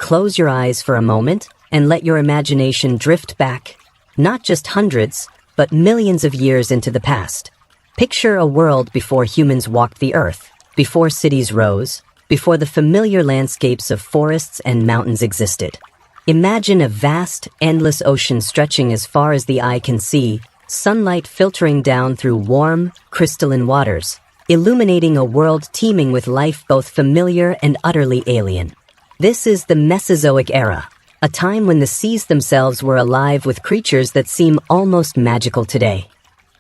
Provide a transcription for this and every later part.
close your eyes for a moment and let your imagination drift back, not just hundreds, but millions of years into the past. Picture a world before humans walked the earth, before cities rose, before the familiar landscapes of forests and mountains existed. Imagine a vast, endless ocean stretching as far as the eye can see, sunlight filtering down through warm, crystalline waters, illuminating a world teeming with life both familiar and utterly alien. This is the Mesozoic era, a time when the seas themselves were alive with creatures that seem almost magical today.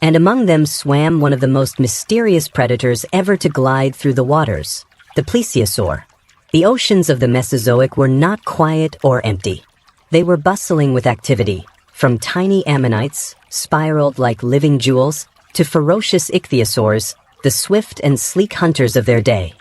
And among them swam one of the most mysterious predators ever to glide through the waters, the plesiosaur. The oceans of the Mesozoic were not quiet or empty. They were bustling with activity, from tiny ammonites, spiraled like living jewels, to ferocious ichthyosaurs, the swift and sleek hunters of their day.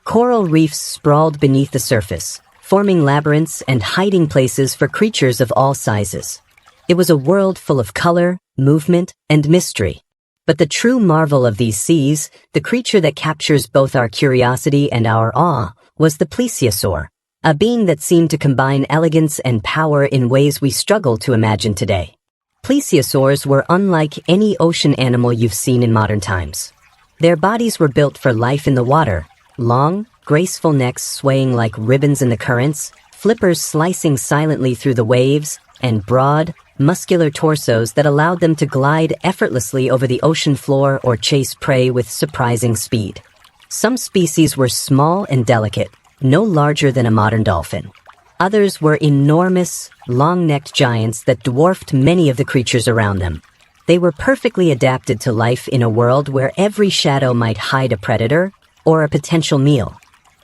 Coral reefs sprawled beneath the surface, forming labyrinths and hiding places for creatures of all sizes. It was a world full of color, movement, and mystery. But the true marvel of these seas, the creature that captures both our curiosity and our awe, was the plesiosaur, a being that seemed to combine elegance and power in ways we struggle to imagine today. Plesiosaurs were unlike any ocean animal you've seen in modern times. Their bodies were built for life in the water, long, graceful necks swaying like ribbons in the currents, flippers slicing silently through the waves, and broad, muscular torsos that allowed them to glide effortlessly over the ocean floor or chase prey with surprising speed. Some species were small and delicate, no larger than a modern dolphin. Others were enormous, long-necked giants that dwarfed many of the creatures around them. They were perfectly adapted to life in a world where every shadow might hide a predator or a potential meal.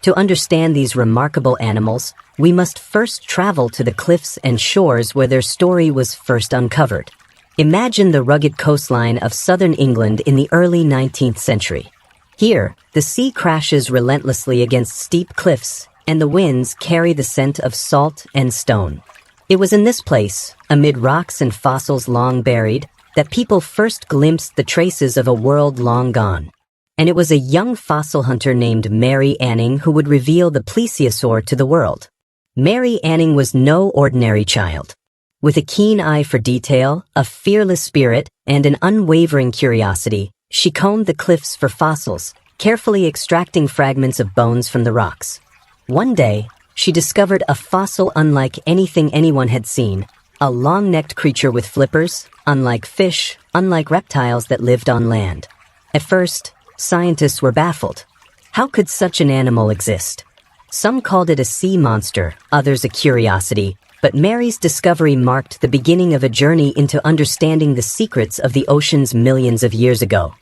To understand these remarkable animals, we must first travel to the cliffs and shores where their story was first uncovered. Imagine the rugged coastline of southern England in the early 19th century. Here, the sea crashes relentlessly against steep cliffs, and the winds carry the scent of salt and stone. It was in this place, amid rocks and fossils long buried, that people first glimpsed the traces of a world long gone. And it was a young fossil hunter named Mary Anning who would reveal the plesiosaur to the world. Mary Anning was no ordinary child. With a keen eye for detail, a fearless spirit, and an unwavering curiosity, she combed the cliffs for fossils, carefully extracting fragments of bones from the rocks. One day, she discovered a fossil unlike anything anyone had seen, a long-necked creature with flippers, unlike fish, unlike reptiles that lived on land. At first, scientists were baffled. How could such an animal exist? Some called it a sea monster, others a curiosity, but Mary's discovery marked the beginning of a journey into understanding the secrets of the oceans millions of years ago.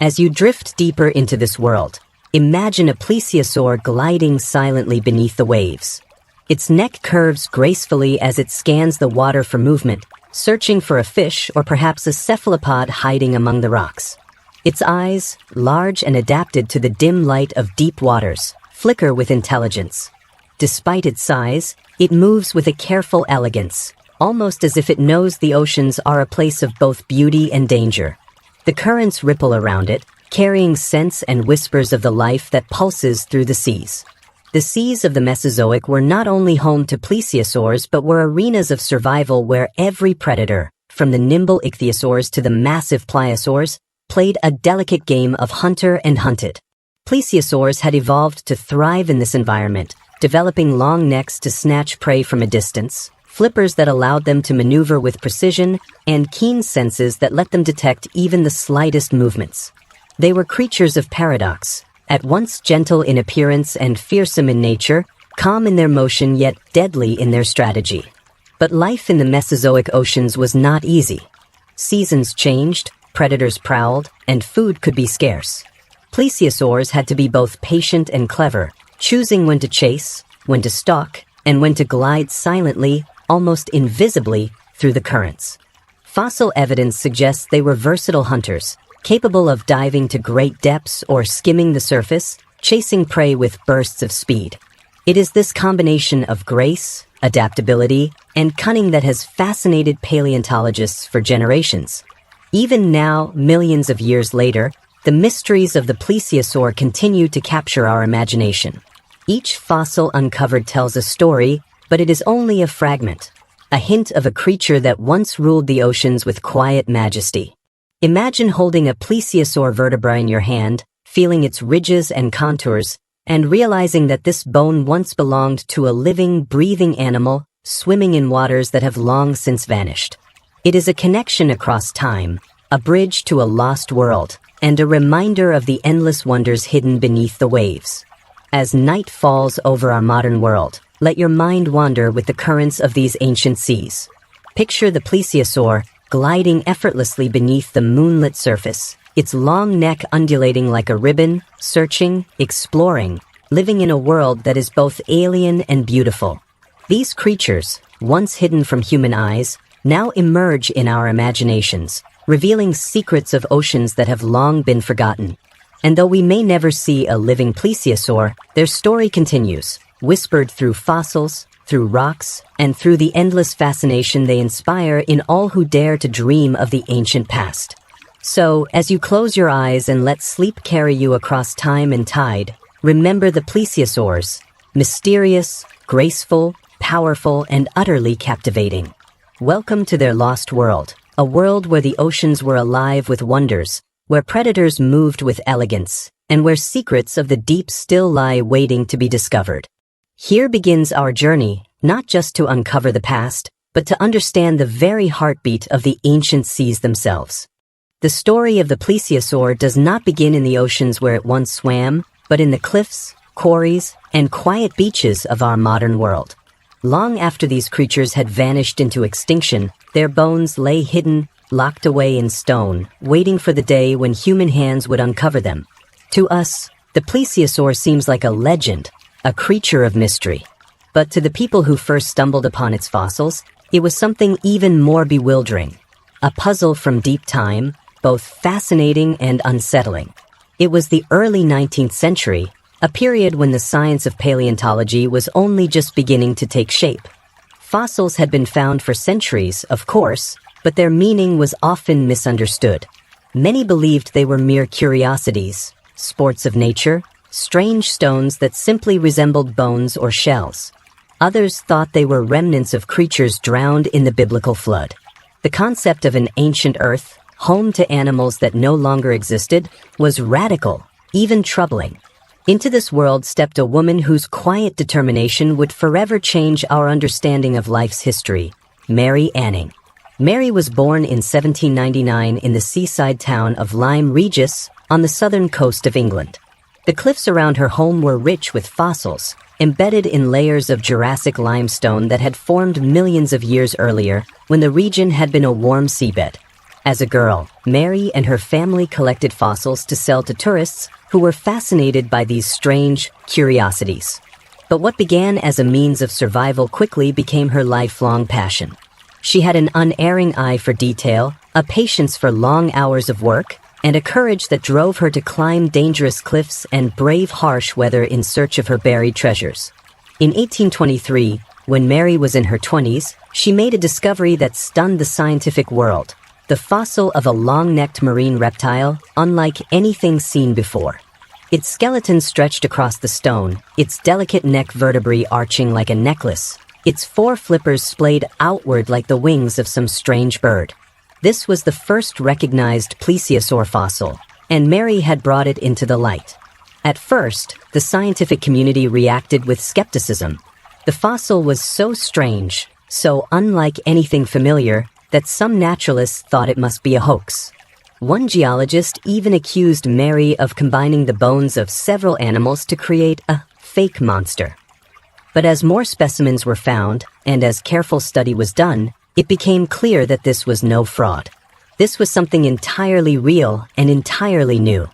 As you drift deeper into this world, imagine a plesiosaur gliding silently beneath the waves. Its neck curves gracefully as it scans the water for movement, searching for a fish or perhaps a cephalopod hiding among the rocks. Its eyes, large and adapted to the dim light of deep waters, flicker with intelligence. Despite its size, it moves with a careful elegance, almost as if it knows the oceans are a place of both beauty and danger. The currents ripple around it, carrying scents and whispers of the life that pulses through the seas. The seas of the Mesozoic were not only home to plesiosaurs but were arenas of survival where every predator, from the nimble ichthyosaurs to the massive pliosaurs, played a delicate game of hunter and hunted. Plesiosaurs had evolved to thrive in this environment, developing long necks to snatch prey from a distance, flippers that allowed them to maneuver with precision, and keen senses that let them detect even the slightest movements. They were creatures of paradox, at once gentle in appearance and fearsome in nature, calm in their motion yet deadly in their strategy. But life in the Mesozoic oceans was not easy. Seasons changed, predators prowled, and food could be scarce. Plesiosaurs had to be both patient and clever, choosing when to chase, when to stalk, and when to glide silently, almost invisibly, through the currents. Fossil evidence suggests they were versatile hunters, capable of diving to great depths or skimming the surface, chasing prey with bursts of speed. It is this combination of grace, adaptability, and cunning that has fascinated paleontologists for generations. Even now, millions of years later, the mysteries of the plesiosaur continue to capture our imagination. Each fossil uncovered tells a story, but it is only a fragment, a hint of a creature that once ruled the oceans with quiet majesty. Imagine holding a plesiosaur vertebra in your hand, feeling its ridges and contours, and realizing that this bone once belonged to a living, breathing animal swimming in waters that have long since vanished. It is a connection across time, a bridge to a lost world, and a reminder of the endless wonders hidden beneath the waves. As night falls over our modern world, let your mind wander with the currents of these ancient seas. Picture the plesiosaur gliding effortlessly beneath the moonlit surface, its long neck undulating like a ribbon, searching, exploring, living in a world that is both alien and beautiful. These creatures, once hidden from human eyes, now emerge in our imaginations, revealing secrets of oceans that have long been forgotten. And though we may never see a living plesiosaur, their story continues, whispered through fossils, through rocks, and through the endless fascination they inspire in all who dare to dream of the ancient past. So, as you close your eyes and let sleep carry you across time and tide, remember the plesiosaurs, mysterious, graceful, powerful, and utterly captivating. Welcome to their lost world, a world where the oceans were alive with wonders, where predators moved with elegance, and where secrets of the deep still lie waiting to be discovered. Here begins our journey, not just to uncover the past, but to understand the very heartbeat of the ancient seas themselves. The story of the plesiosaur does not begin in the oceans where it once swam, but in the cliffs, quarries, and quiet beaches of our modern world. Long after these creatures had vanished into extinction, their bones lay hidden, locked away in stone, waiting for the day when human hands would uncover them. To us, the plesiosaur seems like a legend, a creature of mystery. But to the people who first stumbled upon its fossils, it was something even more bewildering. A puzzle from deep time, both fascinating and unsettling. It was the early 19th century, a period when the science of paleontology was only just beginning to take shape. Fossils had been found for centuries, of course, but their meaning was often misunderstood. Many believed they were mere curiosities, sports of nature, strange stones that simply resembled bones or shells. Others thought they were remnants of creatures drowned in the biblical flood. The concept of an ancient Earth, home to animals that no longer existed, was radical, even troubling. Into this world stepped a woman whose quiet determination would forever change our understanding of life's history, Mary Anning. Mary was born in 1799 in the seaside town of Lyme Regis on the southern coast of England. The cliffs around her home were rich with fossils, embedded in layers of Jurassic limestone that had formed millions of years earlier when the region had been a warm seabed. As a girl, Mary and her family collected fossils to sell to tourists who were fascinated by these strange curiosities. But what began as a means of survival quickly became her lifelong passion. She had an unerring eye for detail, a patience for long hours of work, and a courage that drove her to climb dangerous cliffs and brave harsh weather in search of her buried treasures. In 1823, when Mary was in her 20s, she made a discovery that stunned the scientific world. The fossil of a long-necked marine reptile, unlike anything seen before. Its skeleton stretched across the stone, its delicate neck vertebrae arching like a necklace, its four flippers splayed outward like the wings of some strange bird. This was the first recognized plesiosaur fossil, and Mary had brought it into the light. At first, the scientific community reacted with skepticism. The fossil was so strange, so unlike anything familiar, that some naturalists thought it must be a hoax. One geologist even accused Mary of combining the bones of several animals to create a fake monster. But as more specimens were found, and as careful study was done, it became clear that this was no fraud. This was something entirely real and entirely new.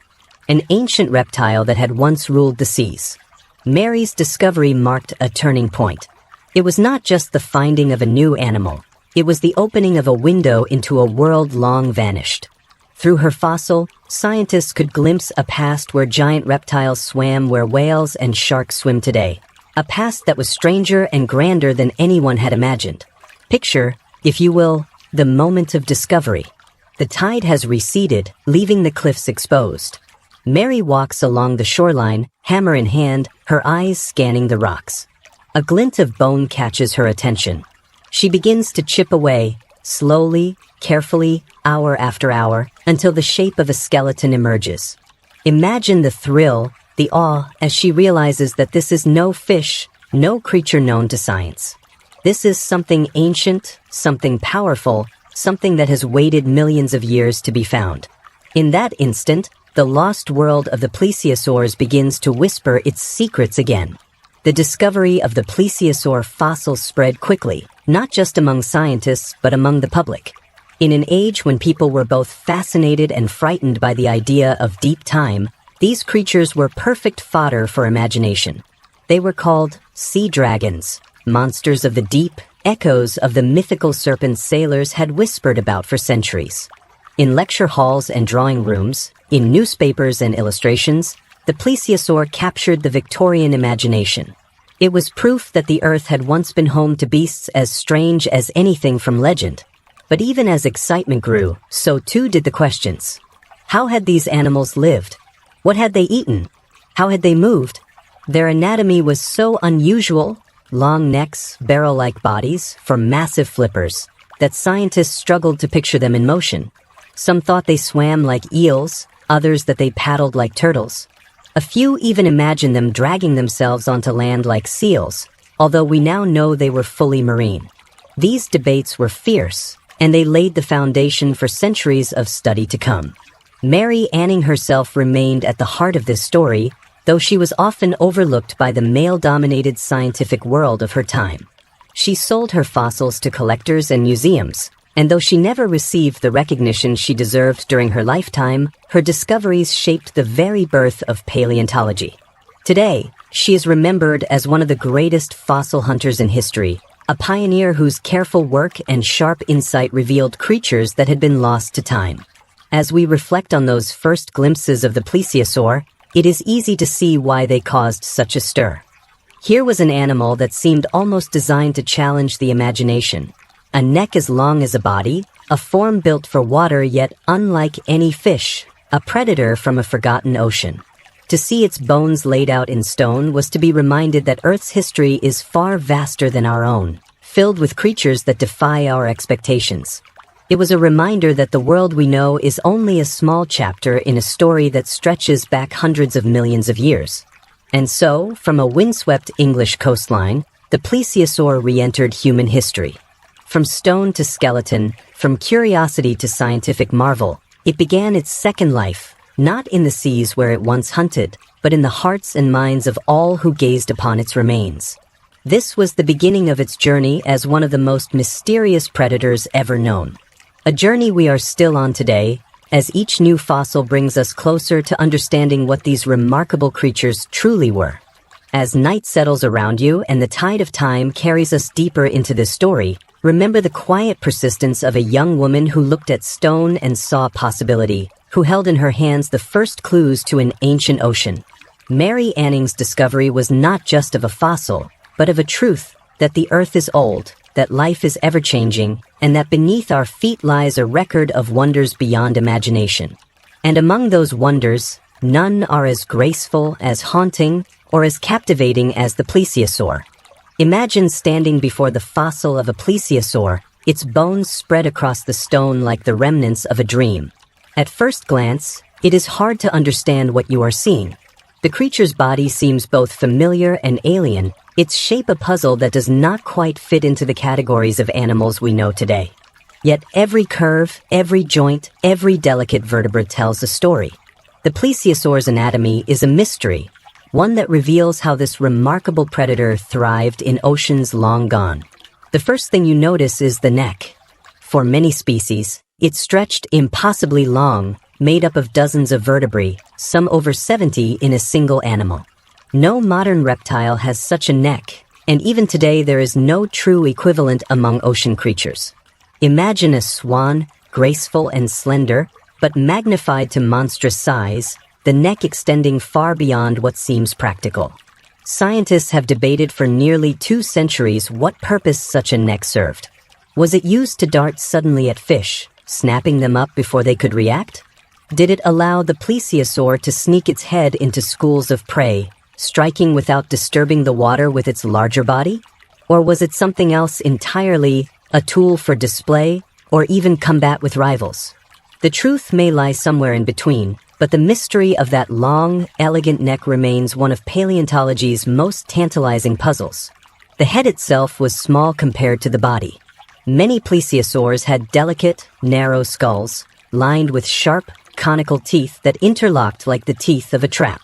An ancient reptile that had once ruled the seas. Mary's discovery marked a turning point. It was not just the finding of a new animal. It was the opening of a window into a world long vanished. Through her fossil, scientists could glimpse a past where giant reptiles swam where whales and sharks swim today. A past that was stranger and grander than anyone had imagined. Picture, if you will, the moment of discovery. The tide has receded, leaving the cliffs exposed. Mary walks along the shoreline, hammer in hand, her eyes scanning the rocks. A glint of bone catches her attention. She begins to chip away, slowly, carefully, hour after hour, until the shape of a skeleton emerges. Imagine the thrill, the awe, as she realizes that this is no fish, no creature known to science. This is something ancient, something powerful, something that has waited millions of years to be found. In that instant, the lost world of the plesiosaurs begins to whisper its secrets again. The discovery of the plesiosaur fossils spread quickly, not just among scientists but among the public. In an age when people were both fascinated and frightened by the idea of deep time, these creatures were perfect fodder for imagination. They were called sea dragons, monsters of the deep, echoes of the mythical serpents sailors had whispered about for centuries. In lecture halls and drawing rooms, in newspapers and illustrations, the plesiosaur captured the Victorian imagination. It was proof that the Earth had once been home to beasts as strange as anything from legend. But even as excitement grew, so too did the questions. How had these animals lived? What had they eaten? How had they moved? Their anatomy was so unusual, long necks, barrel-like bodies, for massive flippers, that scientists struggled to picture them in motion. Some thought they swam like eels, others that they paddled like turtles. A few even imagined them dragging themselves onto land like seals, although we now know they were fully marine. These debates were fierce, and they laid the foundation for centuries of study to come. Mary Anning herself remained at the heart of this story, though she was often overlooked by the male-dominated scientific world of her time. She sold her fossils to collectors and museums, and though she never received the recognition she deserved during her lifetime, her discoveries shaped the very birth of paleontology. Today, she is remembered as one of the greatest fossil hunters in history, a pioneer whose careful work and sharp insight revealed creatures that had been lost to time. As we reflect on those first glimpses of the plesiosaur, it is easy to see why they caused such a stir. Here was an animal that seemed almost designed to challenge the imagination. A neck as long as a body, a form built for water yet unlike any fish, a predator from a forgotten ocean. To see its bones laid out in stone was to be reminded that Earth's history is far vaster than our own, filled with creatures that defy our expectations. It was a reminder that the world we know is only a small chapter in a story that stretches back hundreds of millions of years. And so, from a windswept English coastline, the plesiosaur re-entered human history. From stone to skeleton, from curiosity to scientific marvel, it began its second life, not in the seas where it once hunted, but in the hearts and minds of all who gazed upon its remains. This was the beginning of its journey as one of the most mysterious predators ever known. A journey we are still on today, as each new fossil brings us closer to understanding what these remarkable creatures truly were. As night settles around you and the tide of time carries us deeper into this story, remember the quiet persistence of a young woman who looked at stone and saw possibility, who held in her hands the first clues to an ancient ocean. Mary Anning's discovery was not just of a fossil, but of a truth that the Earth is old, that life is ever-changing, and that beneath our feet lies a record of wonders beyond imagination. And among those wonders, none are as graceful, as haunting, or as captivating as the plesiosaur. Imagine standing before the fossil of a plesiosaur, its bones spread across the stone like the remnants of a dream. At first glance, it is hard to understand what you are seeing. The creature's body seems both familiar and alien, its shape a puzzle that does not quite fit into the categories of animals we know today. Yet every curve, every joint, every delicate vertebra tells a story. The plesiosaur's anatomy is a mystery, one that reveals how this remarkable predator thrived in oceans long gone. The first thing you notice is the neck. For many species, it stretched impossibly long, made up of dozens of vertebrae, some over 70 in a single animal. No modern reptile has such a neck, and even today there is no true equivalent among ocean creatures. Imagine a swan, graceful and slender, but magnified to monstrous size, the neck extending far beyond what seems practical. Scientists have debated for nearly 2 centuries what purpose such a neck served. Was it used to dart suddenly at fish, snapping them up before they could react? Did it allow the plesiosaur to sneak its head into schools of prey, striking without disturbing the water with its larger body? Or was it something else entirely, a tool for display, or even combat with rivals? The truth may lie somewhere in between, but the mystery of that long, elegant neck remains one of paleontology's most tantalizing puzzles. The head itself was small compared to the body. Many plesiosaurs had delicate, narrow skulls, lined with sharp, conical teeth that interlocked like the teeth of a trap.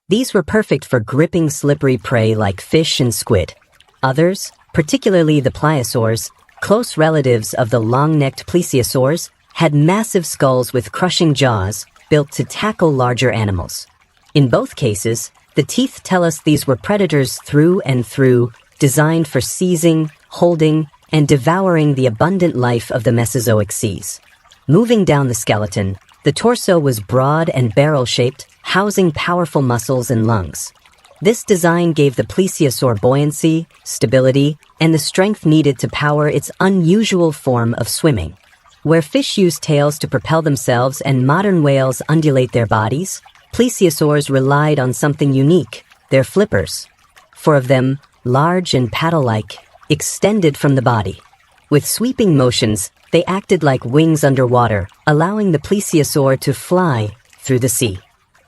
These were perfect for gripping slippery prey like fish and squid. Others, particularly the plesiosaurs, close relatives of the long-necked plesiosaurs, had massive skulls with crushing jaws built to tackle larger animals. In both cases, the teeth tell us these were predators through and through, designed for seizing, holding, and devouring the abundant life of the Mesozoic seas. Moving down the skeleton, the torso was broad and barrel-shaped, housing powerful muscles and lungs. This design gave the plesiosaur buoyancy, stability, and the strength needed to power its unusual form of swimming. Where fish use tails to propel themselves and modern whales undulate their bodies, plesiosaurs relied on something unique, their flippers. Four of them, large and paddle-like, extended from the body. With sweeping motions, they acted like wings underwater, allowing the plesiosaur to fly through the sea.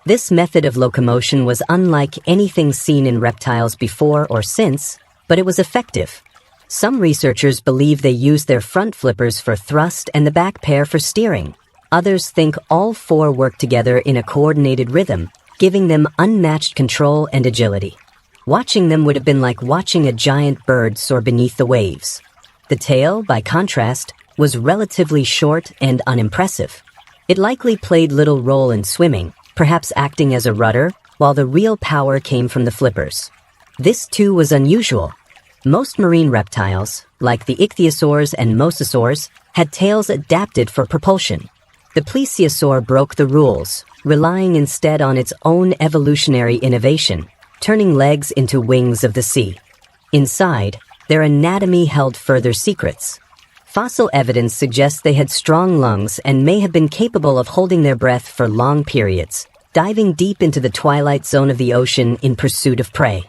This method of locomotion was unlike anything seen in reptiles before or since, but it was effective. Some researchers believe they used their front flippers for thrust and the back pair for steering. Others think all four worked together in a coordinated rhythm, giving them unmatched control and agility. Watching them would have been like watching a giant bird soar beneath the waves. The tail, by contrast, was relatively short and unimpressive. It likely played little role in swimming, perhaps acting as a rudder, while the real power came from the flippers. This too was unusual. Most marine reptiles, like the ichthyosaurs and mosasaurs, had tails adapted for propulsion. The plesiosaur broke the rules, relying instead on its own evolutionary innovation, turning legs into wings of the sea. Inside, their anatomy held further secrets. Fossil evidence suggests they had strong lungs and may have been capable of holding their breath for long periods, diving deep into the twilight zone of the ocean in pursuit of prey.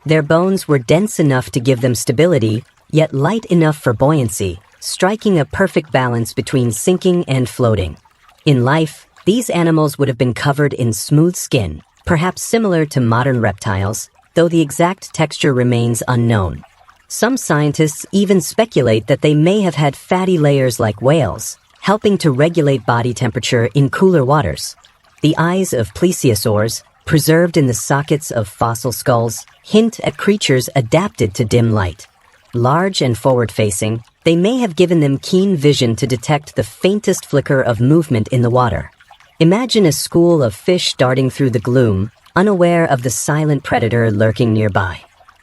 Their bones were dense enough to give them stability, yet light enough for buoyancy, striking a perfect balance between sinking and floating. In life, these animals would have been covered in smooth skin, perhaps similar to modern reptiles, though the exact texture remains unknown. Some scientists even speculate that they may have had fatty layers like whales, helping to regulate body temperature in cooler waters. The eyes of plesiosaurs, preserved in the sockets of fossil skulls, hint at creatures adapted to dim light. Large and forward-facing, they may have given them keen vision to detect the faintest flicker of movement in the water. Imagine a school of fish darting through the gloom, unaware of the silent predator lurking nearby.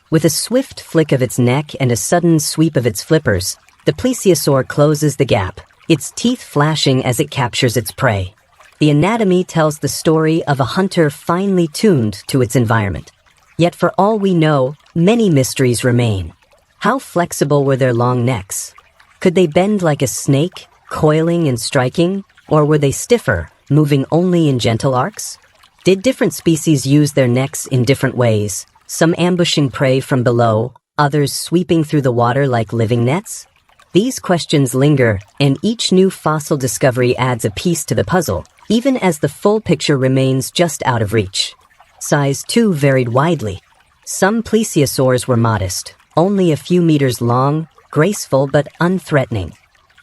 With a swift flick of its neck and a sudden sweep of its flippers, the plesiosaur closes the gap, its teeth flashing as it captures its prey. The anatomy tells the story of a hunter finely tuned to its environment. Yet for all we know, many mysteries remain. How flexible were their long necks? Could they bend like a snake, coiling and striking, or were they stiffer, moving only in gentle arcs? Did different species use their necks in different ways, some ambushing prey from below, others sweeping through the water like living nets? These questions linger, and each new fossil discovery adds a piece to the puzzle, even as the full picture remains just out of reach. Size too varied widely. Some plesiosaurs were modest, only a few meters long, graceful but unthreatening.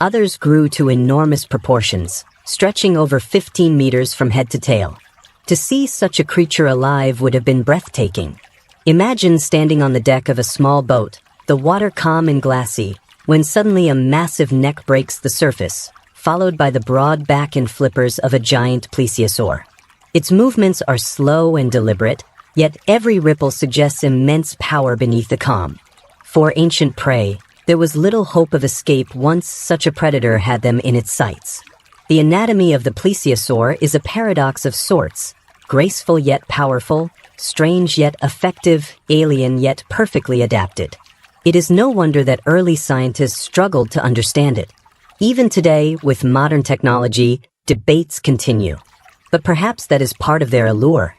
Others grew to enormous proportions, stretching over 15 meters from head to tail. To see such a creature alive would have been breathtaking. Imagine standing on the deck of a small boat, the water calm and glassy, when suddenly a massive neck breaks the surface, followed by the broad back and flippers of a giant plesiosaur. Its movements are slow and deliberate, yet every ripple suggests immense power beneath the calm. For ancient prey, there was little hope of escape once such a predator had them in its sights. The anatomy of the plesiosaur is a paradox of sorts, graceful yet powerful, strange yet effective, alien yet perfectly adapted. It is no wonder that early scientists struggled to understand it. Even today, with modern technology, debates continue. But perhaps that is part of their allure.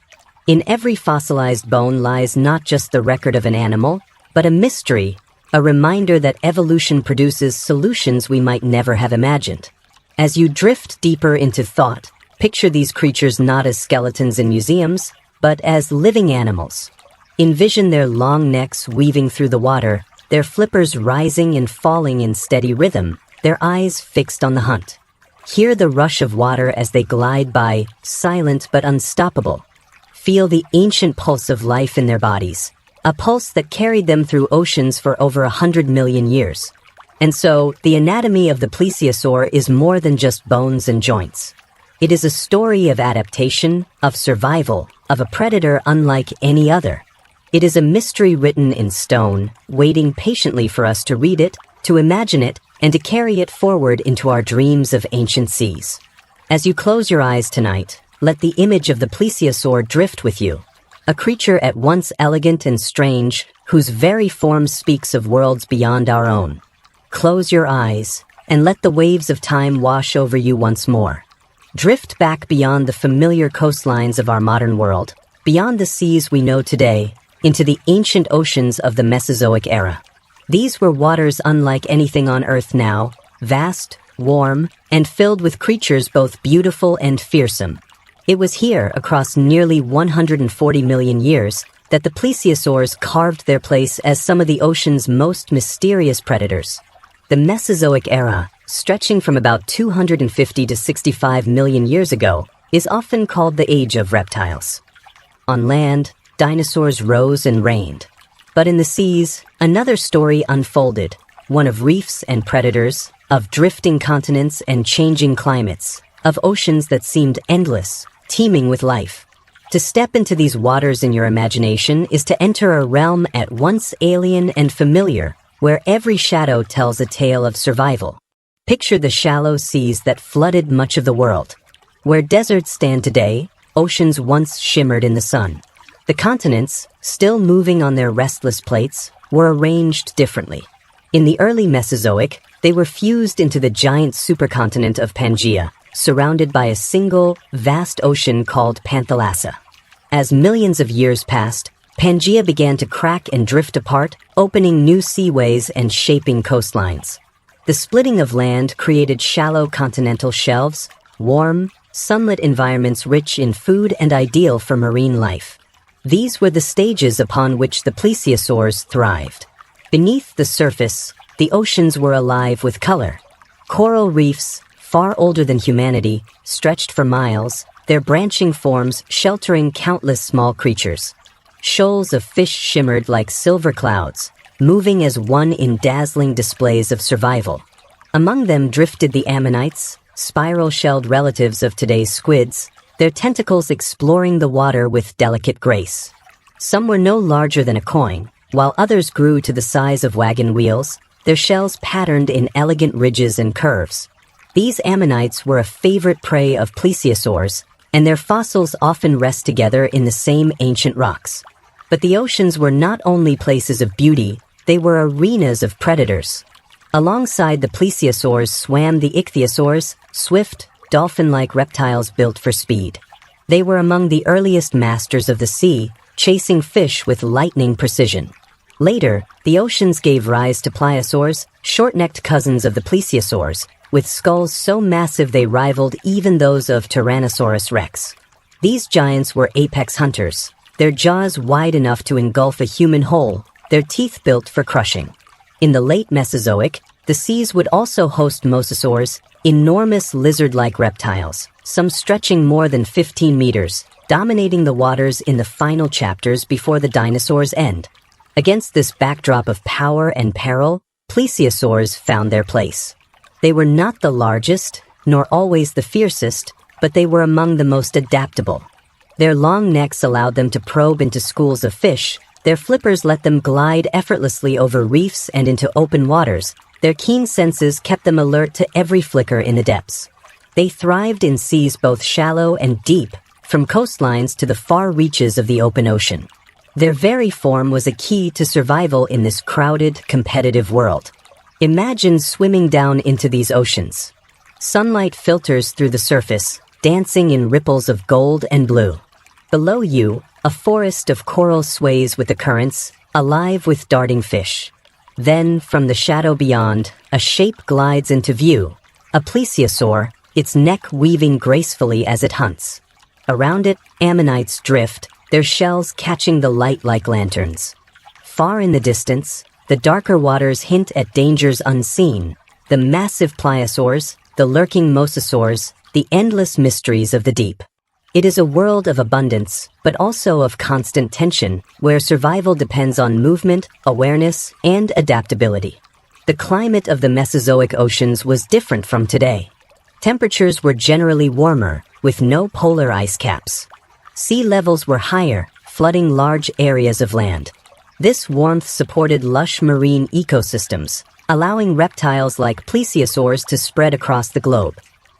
In every fossilized bone lies not just the record of an animal, but a mystery, a reminder that evolution produces solutions we might never have imagined. As you drift deeper into thought, picture these creatures not as skeletons in museums, but as living animals. Envision their long necks weaving through the water, their flippers rising and falling in steady rhythm, their eyes fixed on the hunt. Hear the rush of water as they glide by, silent but unstoppable. Feel the ancient pulse of life in their bodies, a pulse that carried them through oceans for over 100 million years. And so, the anatomy of the plesiosaur is more than just bones and joints. It is a story of adaptation, of survival, of a predator unlike any other. It is a mystery written in stone, waiting patiently for us to read it, to imagine it, and to carry it forward into our dreams of ancient seas. As you close your eyes tonight, let the image of the plesiosaur drift with you, a creature at once elegant and strange, whose very form speaks of worlds beyond our own. Close your eyes, and let the waves of time wash over you once more. Drift back beyond the familiar coastlines of our modern world, beyond the seas we know today, into the ancient oceans of the Mesozoic era. These were waters unlike anything on Earth now, vast, warm, and filled with creatures both beautiful and fearsome. It was here, across nearly 140 million years, that the plesiosaurs carved their place as some of the ocean's most mysterious predators. The Mesozoic era, stretching from about 250 to 65 million years ago, is often called the Age of Reptiles. On land, dinosaurs rose and reigned. But in the seas, another story unfolded, one of reefs and predators, of drifting continents and changing climates, of oceans that seemed endless, teeming with life. To step into these waters in your imagination is to enter a realm at once alien and familiar, where every shadow tells a tale of survival. Picture the shallow seas that flooded much of the world. Where deserts stand today, oceans once shimmered in the sun. The continents, still moving on their restless plates, were arranged differently. In the early Mesozoic, they were fused into the giant supercontinent of Pangaea, surrounded by a single, vast ocean called Panthalassa. As millions of years passed, Pangaea began to crack and drift apart, opening new seaways and shaping coastlines. The splitting of land created shallow continental shelves, warm, sunlit environments rich in food and ideal for marine life. These were the stages upon which the plesiosaurs thrived. Beneath the surface, the oceans were alive with color. Coral reefs, far older than humanity, stretched for miles, their branching forms sheltering countless small creatures. Shoals of fish shimmered like silver clouds, moving as one in dazzling displays of survival. Among them drifted the ammonites, spiral-shelled relatives of today's squids, their tentacles exploring the water with delicate grace. Some were no larger than a coin, while others grew to the size of wagon wheels, their shells patterned in elegant ridges and curves. These ammonites were a favorite prey of plesiosaurs, and their fossils often rest together in the same ancient rocks. But the oceans were not only places of beauty, they were arenas of predators. Alongside the plesiosaurs swam the ichthyosaurs, swift, dolphin-like reptiles built for speed. They were among the earliest masters of the sea, chasing fish with lightning precision. Later, the oceans gave rise to pliosaurs, short-necked cousins of the plesiosaurs, with skulls so massive they rivaled even those of Tyrannosaurus rex. These giants were apex hunters, their jaws wide enough to engulf a human whole, their teeth built for crushing. In the late Mesozoic, the seas would also host mosasaurs, enormous lizard-like reptiles, some stretching more than 15 meters, dominating the waters in the final chapters before the dinosaurs' end. Against this backdrop of power and peril, plesiosaurs found their place. They were not the largest, nor always the fiercest, but they were among the most adaptable. Their long necks allowed them to probe into schools of fish, their flippers let them glide effortlessly over reefs and into open waters, their keen senses kept them alert to every flicker in the depths. They thrived in seas both shallow and deep, from coastlines to the far reaches of the open ocean. Their very form was a key to survival in this crowded, competitive world. Imagine swimming down into these oceans. Sunlight filters through the surface, dancing in ripples of gold and blue. Below you, A forest of coral sways with the currents, alive with darting fish. Then, from the shadow beyond, a shape glides into view. A plesiosaur, its neck weaving gracefully as it hunts. Around it, ammonites drift, their shells catching the light like lanterns. Far in the distance, the darker waters hint at dangers unseen. The massive plesiosaurs, the lurking mosasaurs, the endless mysteries of the deep. It is a world of abundance, but also of constant tension, where survival depends on movement, awareness, and adaptability. The climate of the Mesozoic oceans was different from today. Temperatures were generally warmer, with no polar ice caps. Sea levels were higher, flooding large areas of land. This warmth supported lush marine ecosystems, allowing reptiles like plesiosaurs to spread across the globe.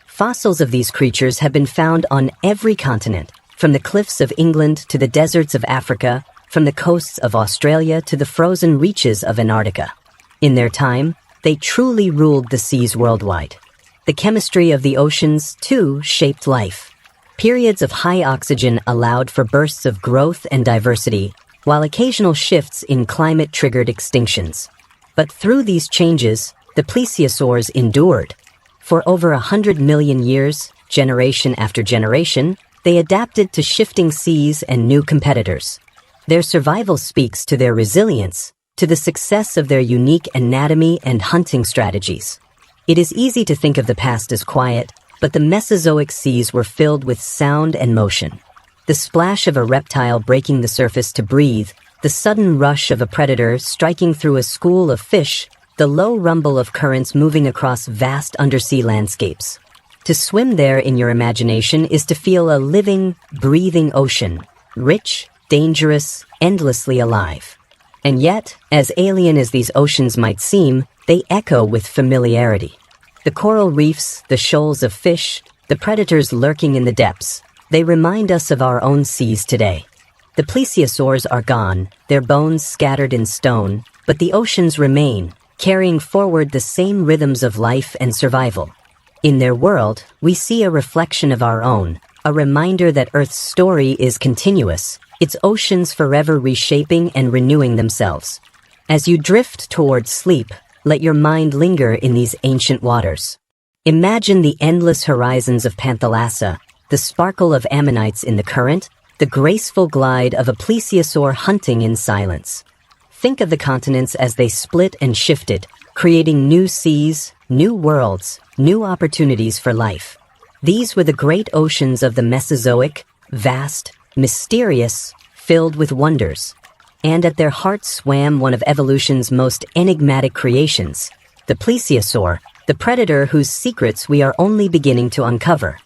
Fossils of these creatures have been found on every continent, from the cliffs of England to the deserts of Africa, from the coasts of Australia to the frozen reaches of Antarctica. In their time, they truly ruled the seas worldwide. The chemistry of the oceans, too, shaped life. Periods of high oxygen allowed for bursts of growth and diversity, while occasional shifts in climate triggered extinctions. But through these changes, the plesiosaurs endured. For over 100 million years, generation after generation, they adapted to shifting seas and new competitors. Their survival speaks to their resilience, to the success of their unique anatomy and hunting strategies. It is easy to think of the past as quiet, but the Mesozoic seas were filled with sound and motion. The splash of a reptile breaking the surface to breathe, the sudden rush of a predator striking through a school of fish, the low rumble of currents moving across vast undersea landscapes. To swim there in your imagination is to feel a living, breathing ocean, rich, dangerous, endlessly alive. And yet, as alien as these oceans might seem, they echo with familiarity. The coral reefs, the shoals of fish, the predators lurking in the depths, they remind us of our own seas today. The plesiosaurs are gone, their bones scattered in stone, but the oceans remain, carrying forward the same rhythms of life and survival. In their world, we see a reflection of our own, a reminder that Earth's story is continuous, its oceans forever reshaping and renewing themselves. As you drift towards sleep, let your mind linger in these ancient waters. Imagine the endless horizons of Panthalassa, the sparkle of ammonites in the current, the graceful glide of a plesiosaur hunting in silence. Think of the continents as they split and shifted, creating new seas, new worlds, new opportunities for life. These were the great oceans of the Mesozoic, vast, mysterious, filled with wonders. And at their heart swam one of evolution's most enigmatic creations, the plesiosaur, the predator whose secrets we are only beginning to uncover.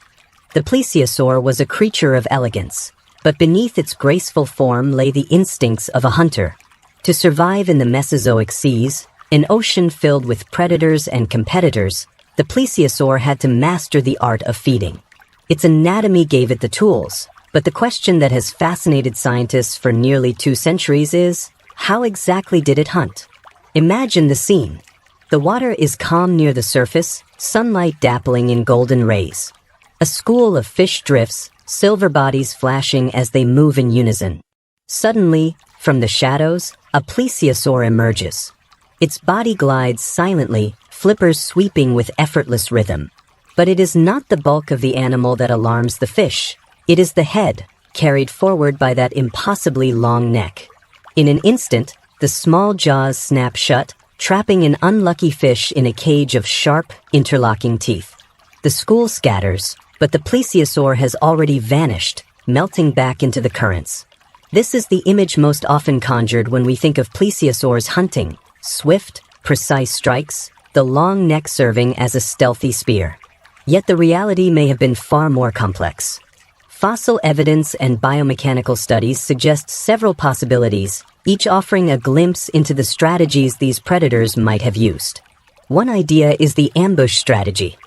The plesiosaur was a creature of elegance, but beneath its graceful form lay the instincts of a hunter. To survive in the Mesozoic seas, an ocean filled with predators and competitors, the plesiosaur had to master the art of feeding. Its anatomy gave it the tools, but the question that has fascinated scientists for nearly 2 centuries is, how exactly did it hunt? Imagine the scene. The water is calm near the surface, sunlight dappling in golden rays. A school of fish drifts, silver bodies flashing as they move in unison. Suddenly, from the shadows, a plesiosaur emerges. Its body glides silently, flippers sweeping with effortless rhythm. But it is not the bulk of the animal that alarms the fish. It is the head, carried forward by that impossibly long neck. In an instant, the small jaws snap shut, trapping an unlucky fish in a cage of sharp, interlocking teeth. The school scatters, but the plesiosaur has already vanished, melting back into the currents. This is the image most often conjured when we think of plesiosaurs hunting, swift, precise strikes, the long neck serving as a stealthy spear. Yet the reality may have been far more complex. Fossil evidence and biomechanical studies suggest several possibilities, each offering a glimpse into the strategies these predators might have used. One idea is the ambush strategy.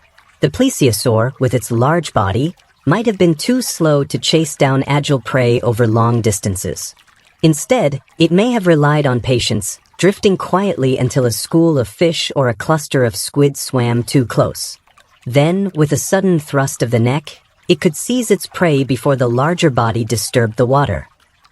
The plesiosaur, with its large body, might have been too slow to chase down agile prey over long distances. Instead, it may have relied on patience, drifting quietly until a school of fish or a cluster of squid swam too close. Then, with a sudden thrust of the neck, it could seize its prey before the larger body disturbed the water.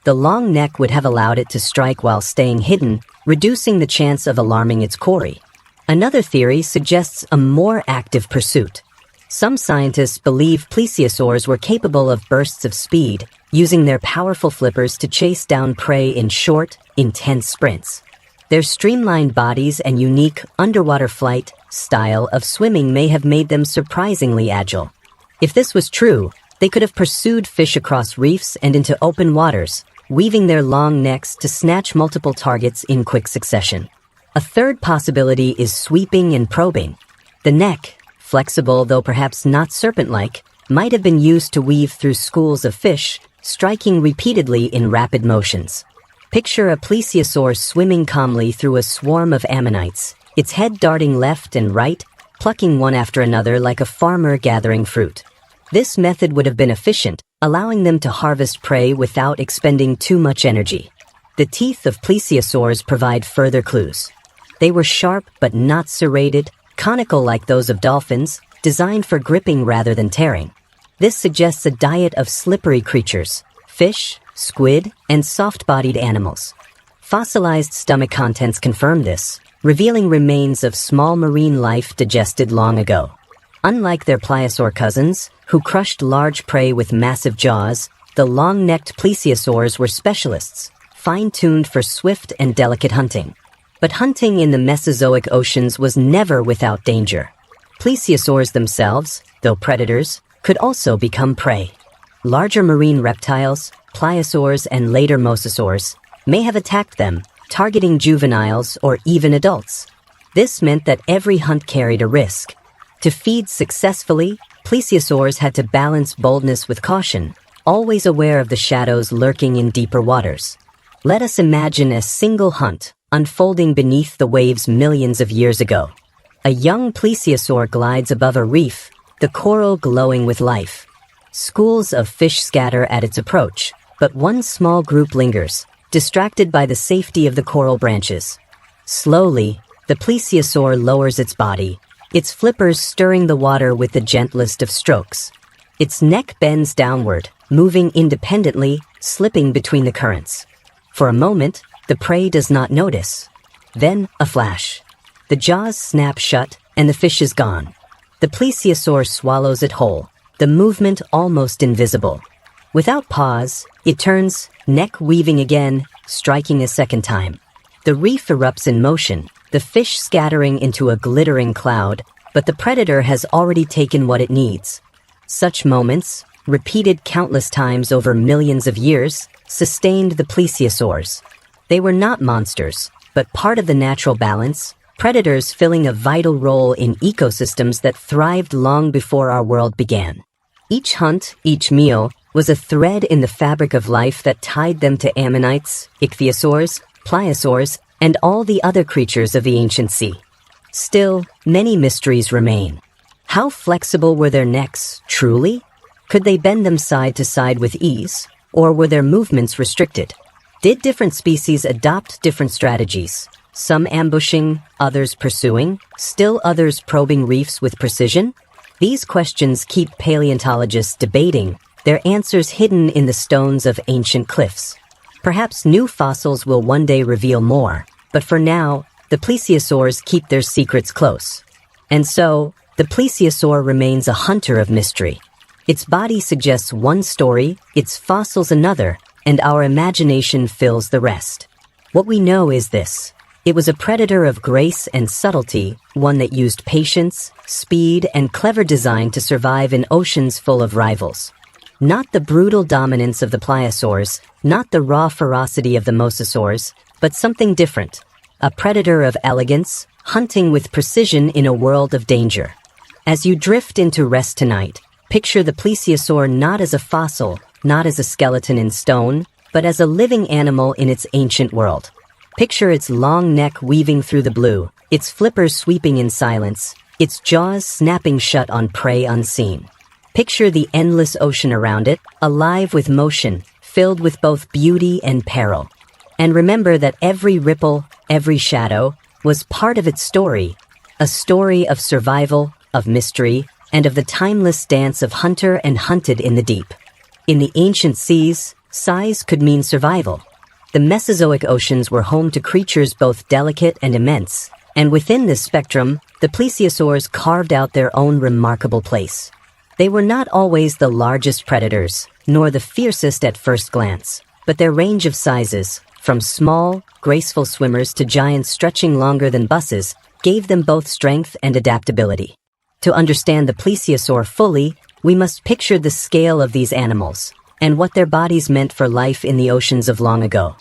The long neck would have allowed it to strike while staying hidden, reducing the chance of alarming its quarry. Another theory suggests a more active pursuit. Some scientists believe plesiosaurs were capable of bursts of speed, using their powerful flippers to chase down prey in short, intense sprints. Their streamlined bodies and unique underwater flight style of swimming may have made them surprisingly agile. If this was true, they could have pursued fish across reefs and into open waters, weaving their long necks to snatch multiple targets in quick succession. A third possibility is sweeping and probing. The neck, flexible though perhaps not serpent-like, might have been used to weave through schools of fish, striking repeatedly in rapid motions. Picture a plesiosaur swimming calmly through a swarm of ammonites, its head darting left and right, plucking one after another like a farmer gathering fruit. This method would have been efficient, allowing them to harvest prey without expending too much energy. The teeth of plesiosaurs provide further clues. They were sharp but not serrated, conical like those of dolphins, designed for gripping rather than tearing. This suggests a diet of slippery creatures, fish, squid, and soft-bodied animals. Fossilized stomach contents confirm this, revealing remains of small marine life digested long ago. Unlike their pliosaur cousins, who crushed large prey with massive jaws, the long-necked plesiosaurs were specialists, fine-tuned for swift and delicate hunting. But hunting in the Mesozoic oceans was never without danger. Plesiosaurs themselves, though predators, could also become prey. Larger marine reptiles, pliosaurs and later mosasaurs, may have attacked them, targeting juveniles or even adults. This meant that every hunt carried a risk. To feed successfully, plesiosaurs had to balance boldness with caution, always aware of the shadows lurking in deeper waters. Let us imagine a single hunt unfolding beneath the waves millions of years ago. A young plesiosaur glides above a reef, the coral glowing with life. Schools of fish scatter at its approach, but one small group lingers, distracted by the safety of the coral branches. Slowly, the plesiosaur lowers its body, its flippers stirring the water with the gentlest of strokes. Its neck bends downward, moving independently, slipping between the currents. For a moment, the prey does not notice. Then, a flash. The jaws snap shut, and the fish is gone. The plesiosaur swallows it whole, the movement almost invisible. Without pause, it turns, neck weaving again, striking a second time. The reef erupts in motion, the fish scattering into a glittering cloud, but the predator has already taken what it needs. Such moments, repeated countless times over millions of years, sustained the plesiosaurs. They were not monsters, but part of the natural balance, predators filling a vital role in ecosystems that thrived long before our world began. Each hunt, each meal, was a thread in the fabric of life that tied them to ammonites, ichthyosaurs, pliosaurs, and all the other creatures of the ancient sea. Still, many mysteries remain. How flexible were their necks, truly? Could they bend them side to side with ease, or were their movements restricted? Did different species adopt different strategies? Some ambushing, others pursuing, still others probing reefs with precision? These questions keep paleontologists debating, their answers hidden in the stones of ancient cliffs. Perhaps new fossils will one day reveal more, but for now, the plesiosaurs keep their secrets close. And so, the plesiosaur remains a hunter of mystery. Its body suggests one story, its fossils another, and our imagination fills the rest. What we know is this. It was a predator of grace and subtlety, one that used patience, speed, and clever design to survive in oceans full of rivals. Not the brutal dominance of the pliosaurs, not the raw ferocity of the mosasaurs, but something different. A predator of elegance, hunting with precision in a world of danger. As you drift into rest tonight, picture the plesiosaur not as a fossil, not as a skeleton in stone, but as a living animal in its ancient world. Picture its long neck weaving through the blue, its flippers sweeping in silence, its jaws snapping shut on prey unseen. Picture the endless ocean around it, alive with motion, filled with both beauty and peril. And remember that every ripple, every shadow, was part of its story, a story of survival, of mystery, and of the timeless dance of hunter and hunted in the deep. In the ancient seas, size could mean survival. The Mesozoic oceans were home to creatures both delicate and immense, and within this spectrum, the plesiosaurs carved out their own remarkable place. They were not always the largest predators, nor the fiercest at first glance, but their range of sizes, from small, graceful swimmers to giants stretching longer than buses, gave them both strength and adaptability. To understand the plesiosaur fully, we must picture the scale of these animals, and what their bodies meant for life in the oceans of long ago.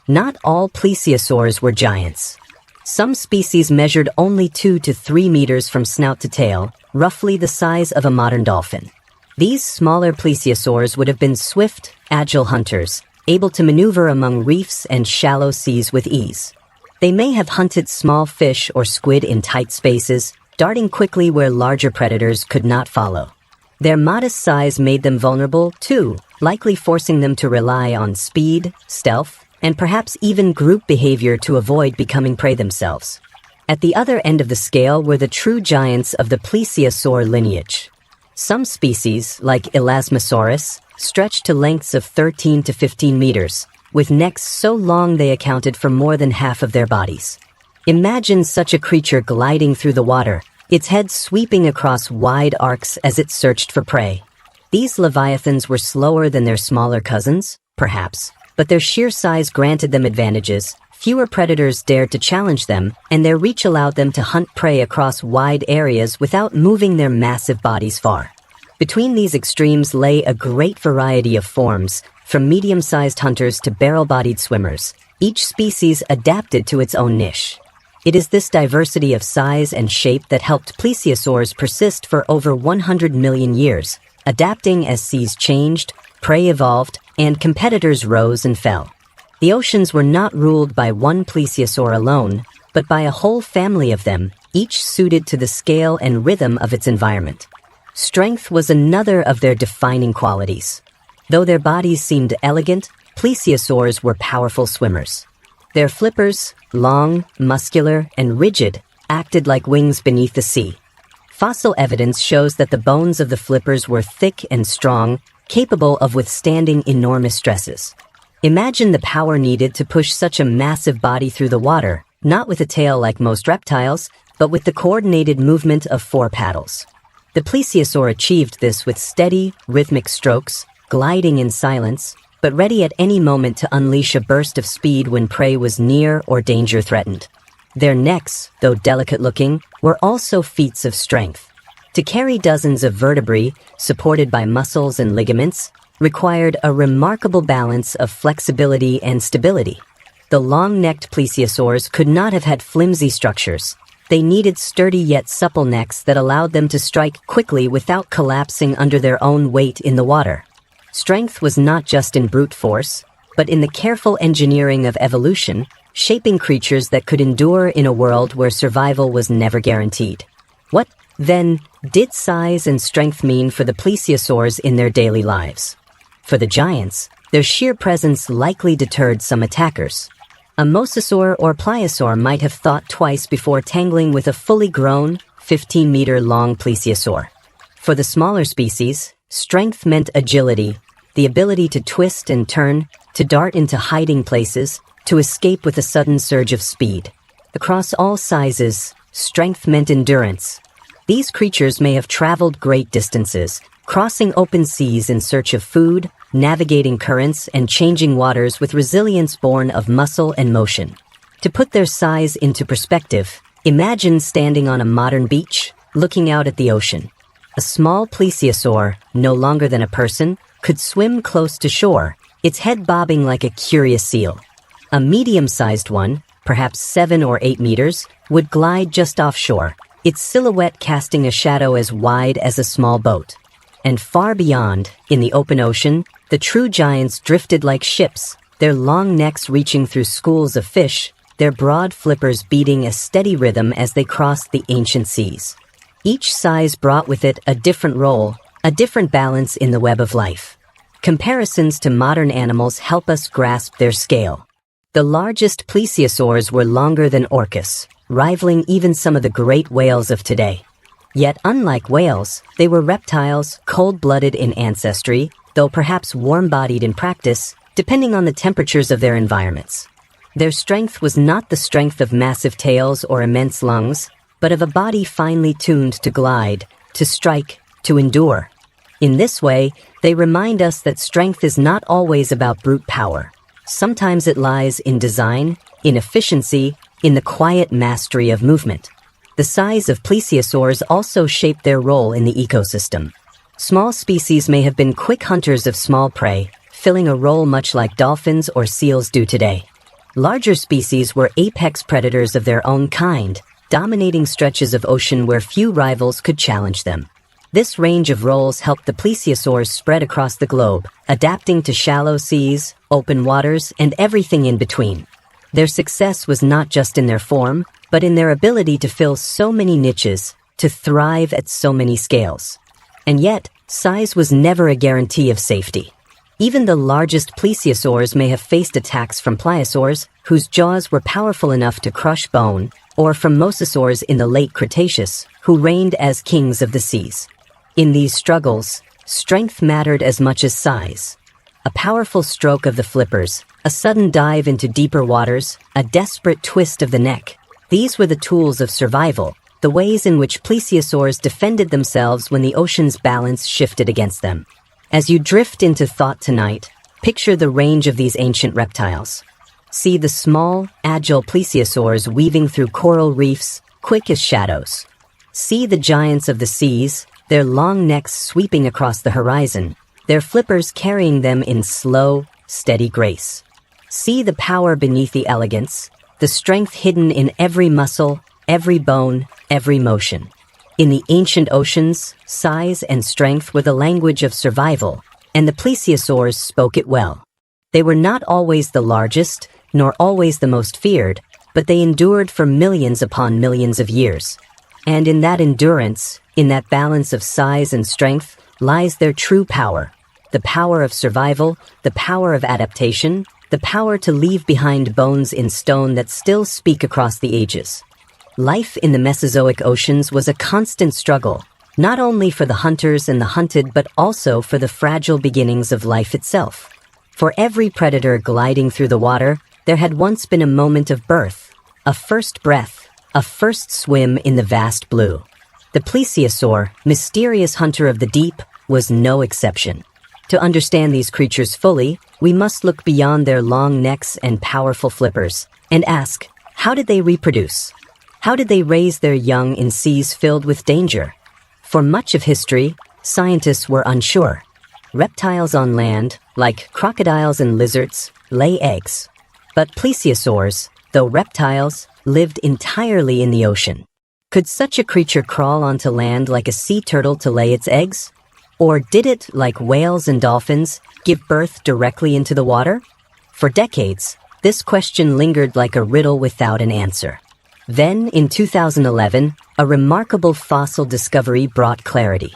Not all plesiosaurs were giants. Some species measured only 2 to 3 meters from snout to tail, roughly the size of a modern dolphin. These smaller plesiosaurs would have been swift, agile hunters, able to maneuver among reefs and shallow seas with ease. They may have hunted small fish or squid in tight spaces, darting quickly where larger predators could not follow. Their modest size made them vulnerable, too, likely forcing them to rely on speed, stealth, and perhaps even group behavior to avoid becoming prey themselves. At the other end of the scale were the true giants of the plesiosaur lineage. Some species, like Elasmosaurus, stretched to lengths of 13 to 15 meters, with necks so long they accounted for more than half of their bodies. Imagine such a creature gliding through the water, its head sweeping across wide arcs as it searched for prey. These leviathans were slower than their smaller cousins, perhaps, but their sheer size granted them advantages. Fewer predators dared to challenge them, and their reach allowed them to hunt prey across wide areas without moving their massive bodies far. Between these extremes lay a great variety of forms, from medium-sized hunters to barrel-bodied swimmers, each species adapted to its own niche. It is this diversity of size and shape that helped plesiosaurs persist for over 100 million years, adapting as seas changed, prey evolved, and competitors rose and fell. The oceans were not ruled by one plesiosaur alone, but by a whole family of them, each suited to the scale and rhythm of its environment. Strength was another of their defining qualities. Though their bodies seemed elegant, plesiosaurs were powerful swimmers. Their flippers, long, muscular, and rigid, acted like wings beneath the sea. Fossil evidence shows that the bones of the flippers were thick and strong, capable of withstanding enormous stresses. Imagine the power needed to push such a massive body through the water, not with a tail like most reptiles, but with the coordinated movement of 4 paddles. The plesiosaur achieved this with steady, rhythmic strokes, gliding in silence, but ready at any moment to unleash a burst of speed when prey was near or danger threatened. Their necks, though delicate-looking, were also feats of strength. To carry dozens of vertebrae, supported by muscles and ligaments, required a remarkable balance of flexibility and stability. The long-necked plesiosaurs could not have had flimsy structures. They needed sturdy yet supple necks that allowed them to strike quickly without collapsing under their own weight in the water. Strength was not just in brute force, but in the careful engineering of evolution, shaping creatures that could endure in a world where survival was never guaranteed. What, then, did size and strength mean for the plesiosaurs in their daily lives? For the giants, their sheer presence likely deterred some attackers. A mosasaur or pliosaur might have thought twice before tangling with a fully grown, 15-meter-long plesiosaur. For the smaller species, strength meant agility, the ability to twist and turn, to dart into hiding places, to escape with a sudden surge of speed. Across all sizes, strength meant endurance. These creatures may have traveled great distances, crossing open seas in search of food, navigating currents, and changing waters with resilience born of muscle and motion. To put their size into perspective, imagine standing on a modern beach, looking out at the ocean. A small plesiosaur, no longer than a person, could swim close to shore, its head bobbing like a curious seal. A medium-sized one, perhaps 7 or 8 meters, would glide just offshore, its silhouette casting a shadow as wide as a small boat. And far beyond, in the open ocean, the true giants drifted like ships, their long necks reaching through schools of fish, their broad flippers beating a steady rhythm as they crossed the ancient seas. Each size brought with it a different role, a different balance in the web of life. Comparisons to modern animals help us grasp their scale. The largest plesiosaurs were longer than orcas, rivaling even some of the great whales of today. Yet unlike whales, they were reptiles, cold-blooded in ancestry, though perhaps warm-bodied in practice, depending on the temperatures of their environments. Their strength was not the strength of massive tails or immense lungs, but of a body finely tuned to glide, to strike, to endure. In this way, they remind us that strength is not always about brute power. Sometimes it lies in design, in efficiency, in the quiet mastery of movement. The size of plesiosaurs also shaped their role in the ecosystem. Small species may have been quick hunters of small prey, filling a role much like dolphins or seals do today. Larger species were apex predators of their own kind, dominating stretches of ocean where few rivals could challenge them. This range of roles helped the plesiosaurs spread across the globe, adapting to shallow seas, open waters, and everything in between. Their success was not just in their form, but in their ability to fill so many niches, to thrive at so many scales. And yet, size was never a guarantee of safety. Even the largest plesiosaurs may have faced attacks from pliosaurs, whose jaws were powerful enough to crush bone, or from mosasaurs in the late Cretaceous, who reigned as kings of the seas. In these struggles, strength mattered as much as size. A powerful stroke of the flippers, a sudden dive into deeper waters, a desperate twist of the neck. These were the tools of survival, the ways in which plesiosaurs defended themselves when the ocean's balance shifted against them. As you drift into thought tonight, picture the range of these ancient reptiles. See the small, agile plesiosaurs weaving through coral reefs, quick as shadows. See the giants of the seas, their long necks sweeping across the horizon, their flippers carrying them in slow, steady grace. See the power beneath the elegance, the strength hidden in every muscle, every bone, every motion. In the ancient oceans, size and strength were the language of survival, and the plesiosaurs spoke it well. They were not always the largest, nor always the most feared, but they endured for millions upon millions of years. And in that endurance, in that balance of size and strength, lies their true power. The power of survival, the power of adaptation, the power to leave behind bones in stone that still speak across the ages. Life in the Mesozoic oceans was a constant struggle, not only for the hunters and the hunted but also for the fragile beginnings of life itself. For every predator gliding through the water, there had once been a moment of birth, a first breath, a first swim in the vast blue. The plesiosaur, mysterious hunter of the deep, was no exception. To understand these creatures fully, we must look beyond their long necks and powerful flippers, and ask, how did they reproduce? How did they raise their young in seas filled with danger? For much of history, scientists were unsure. Reptiles on land, like crocodiles and lizards, lay eggs. But plesiosaurs, though reptiles, lived entirely in the ocean. Could such a creature crawl onto land like a sea turtle to lay its eggs? Or did it, like whales and dolphins, give birth directly into the water? For decades, this question lingered like a riddle without an answer. Then, in 2011, a remarkable fossil discovery brought clarity.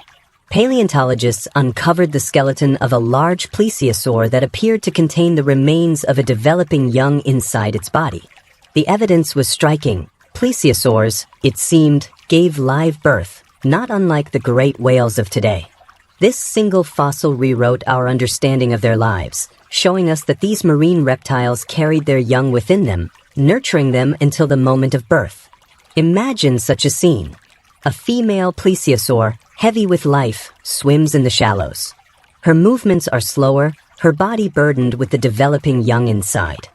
Paleontologists uncovered the skeleton of a large plesiosaur that appeared to contain the remains of a developing young inside its body. The evidence was striking. Plesiosaurs, it seemed, gave live birth, not unlike the great whales of today. This single fossil rewrote our understanding of their lives, showing us that these marine reptiles carried their young within them, nurturing them until the moment of birth. Imagine such a scene. A female plesiosaur, heavy with life, swims in the shallows. Her movements are slower, her body burdened with the developing young inside.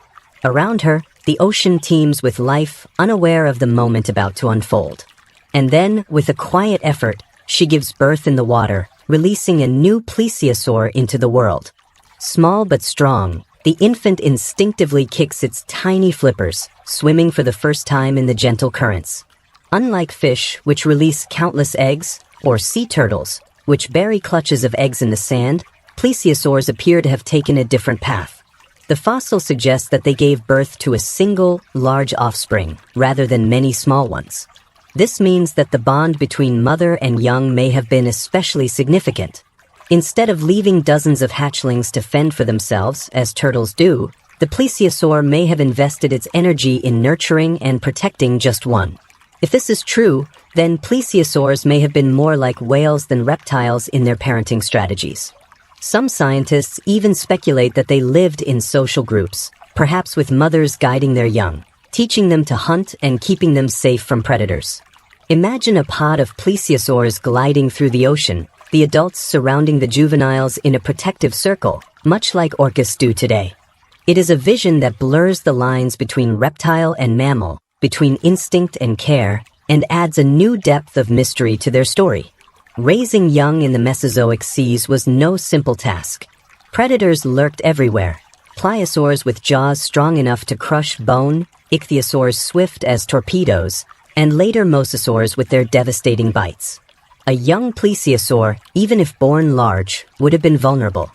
Around her, the ocean teems with life, unaware of the moment about to unfold. And then, with a quiet effort, she gives birth in the water, releasing a new plesiosaur into the world. Small but strong, the infant instinctively kicks its tiny flippers, swimming for the first time in the gentle currents. Unlike fish, which release countless eggs, or sea turtles, which bury clutches of eggs in the sand, plesiosaurs appear to have taken a different path. The fossil suggests that they gave birth to a single, large offspring, rather than many small ones. This means that the bond between mother and young may have been especially significant. Instead of leaving dozens of hatchlings to fend for themselves, as turtles do, the plesiosaur may have invested its energy in nurturing and protecting just one. If this is true, then plesiosaurs may have been more like whales than reptiles in their parenting strategies. Some scientists even speculate that they lived in social groups, perhaps with mothers guiding their young, teaching them to hunt and keeping them safe from predators. Imagine a pod of plesiosaurs gliding through the ocean, the adults surrounding the juveniles in a protective circle, much like orcas do today. It is a vision that blurs the lines between reptile and mammal, between instinct and care, and adds a new depth of mystery to their story. Raising young in the Mesozoic seas was no simple task. Predators lurked everywhere. Plesiosaurs with jaws strong enough to crush bone, ichthyosaurs swift as torpedoes, and later mosasaurs with their devastating bites. A young plesiosaur, even if born large, would have been vulnerable.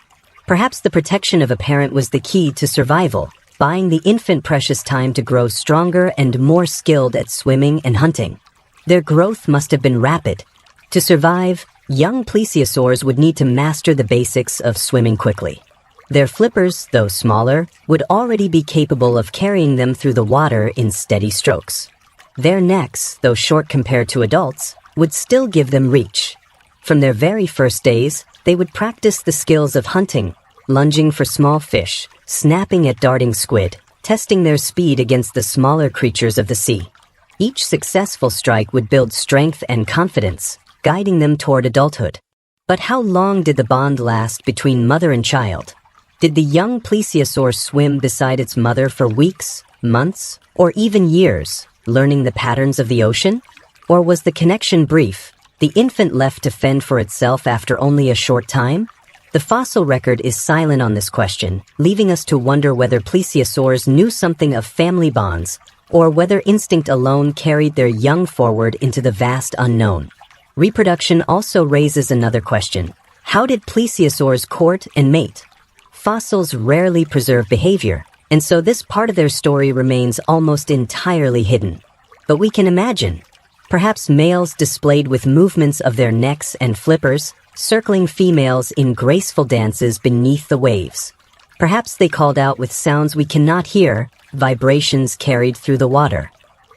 Perhaps the protection of a parent was the key to survival, buying the infant precious time to grow stronger and more skilled at swimming and hunting. Their growth must have been rapid. To survive, young plesiosaurs would need to master the basics of swimming quickly. Their flippers, though smaller, would already be capable of carrying them through the water in steady strokes. Their necks, though short compared to adults, would still give them reach. From their very first days, they would practice the skills of hunting, lunging for small fish, snapping at darting squid, testing their speed against the smaller creatures of the sea. Each successful strike would build strength and confidence, guiding them toward adulthood. But how long did the bond last between mother and child? Did the young plesiosaur swim beside its mother for weeks, months, or even years, learning the patterns of the ocean? Or was the connection brief, the infant left to fend for itself after only a short time? The fossil record is silent on this question, leaving us to wonder whether plesiosaurs knew something of family bonds, or whether instinct alone carried their young forward into the vast unknown. Reproduction also raises another question. How did plesiosaurs court and mate? Fossils rarely preserve behavior, and so this part of their story remains almost entirely hidden. But we can imagine. Perhaps males displayed with movements of their necks and flippers, circling females in graceful dances beneath the waves. Perhaps they called out with sounds we cannot hear, vibrations carried through the water.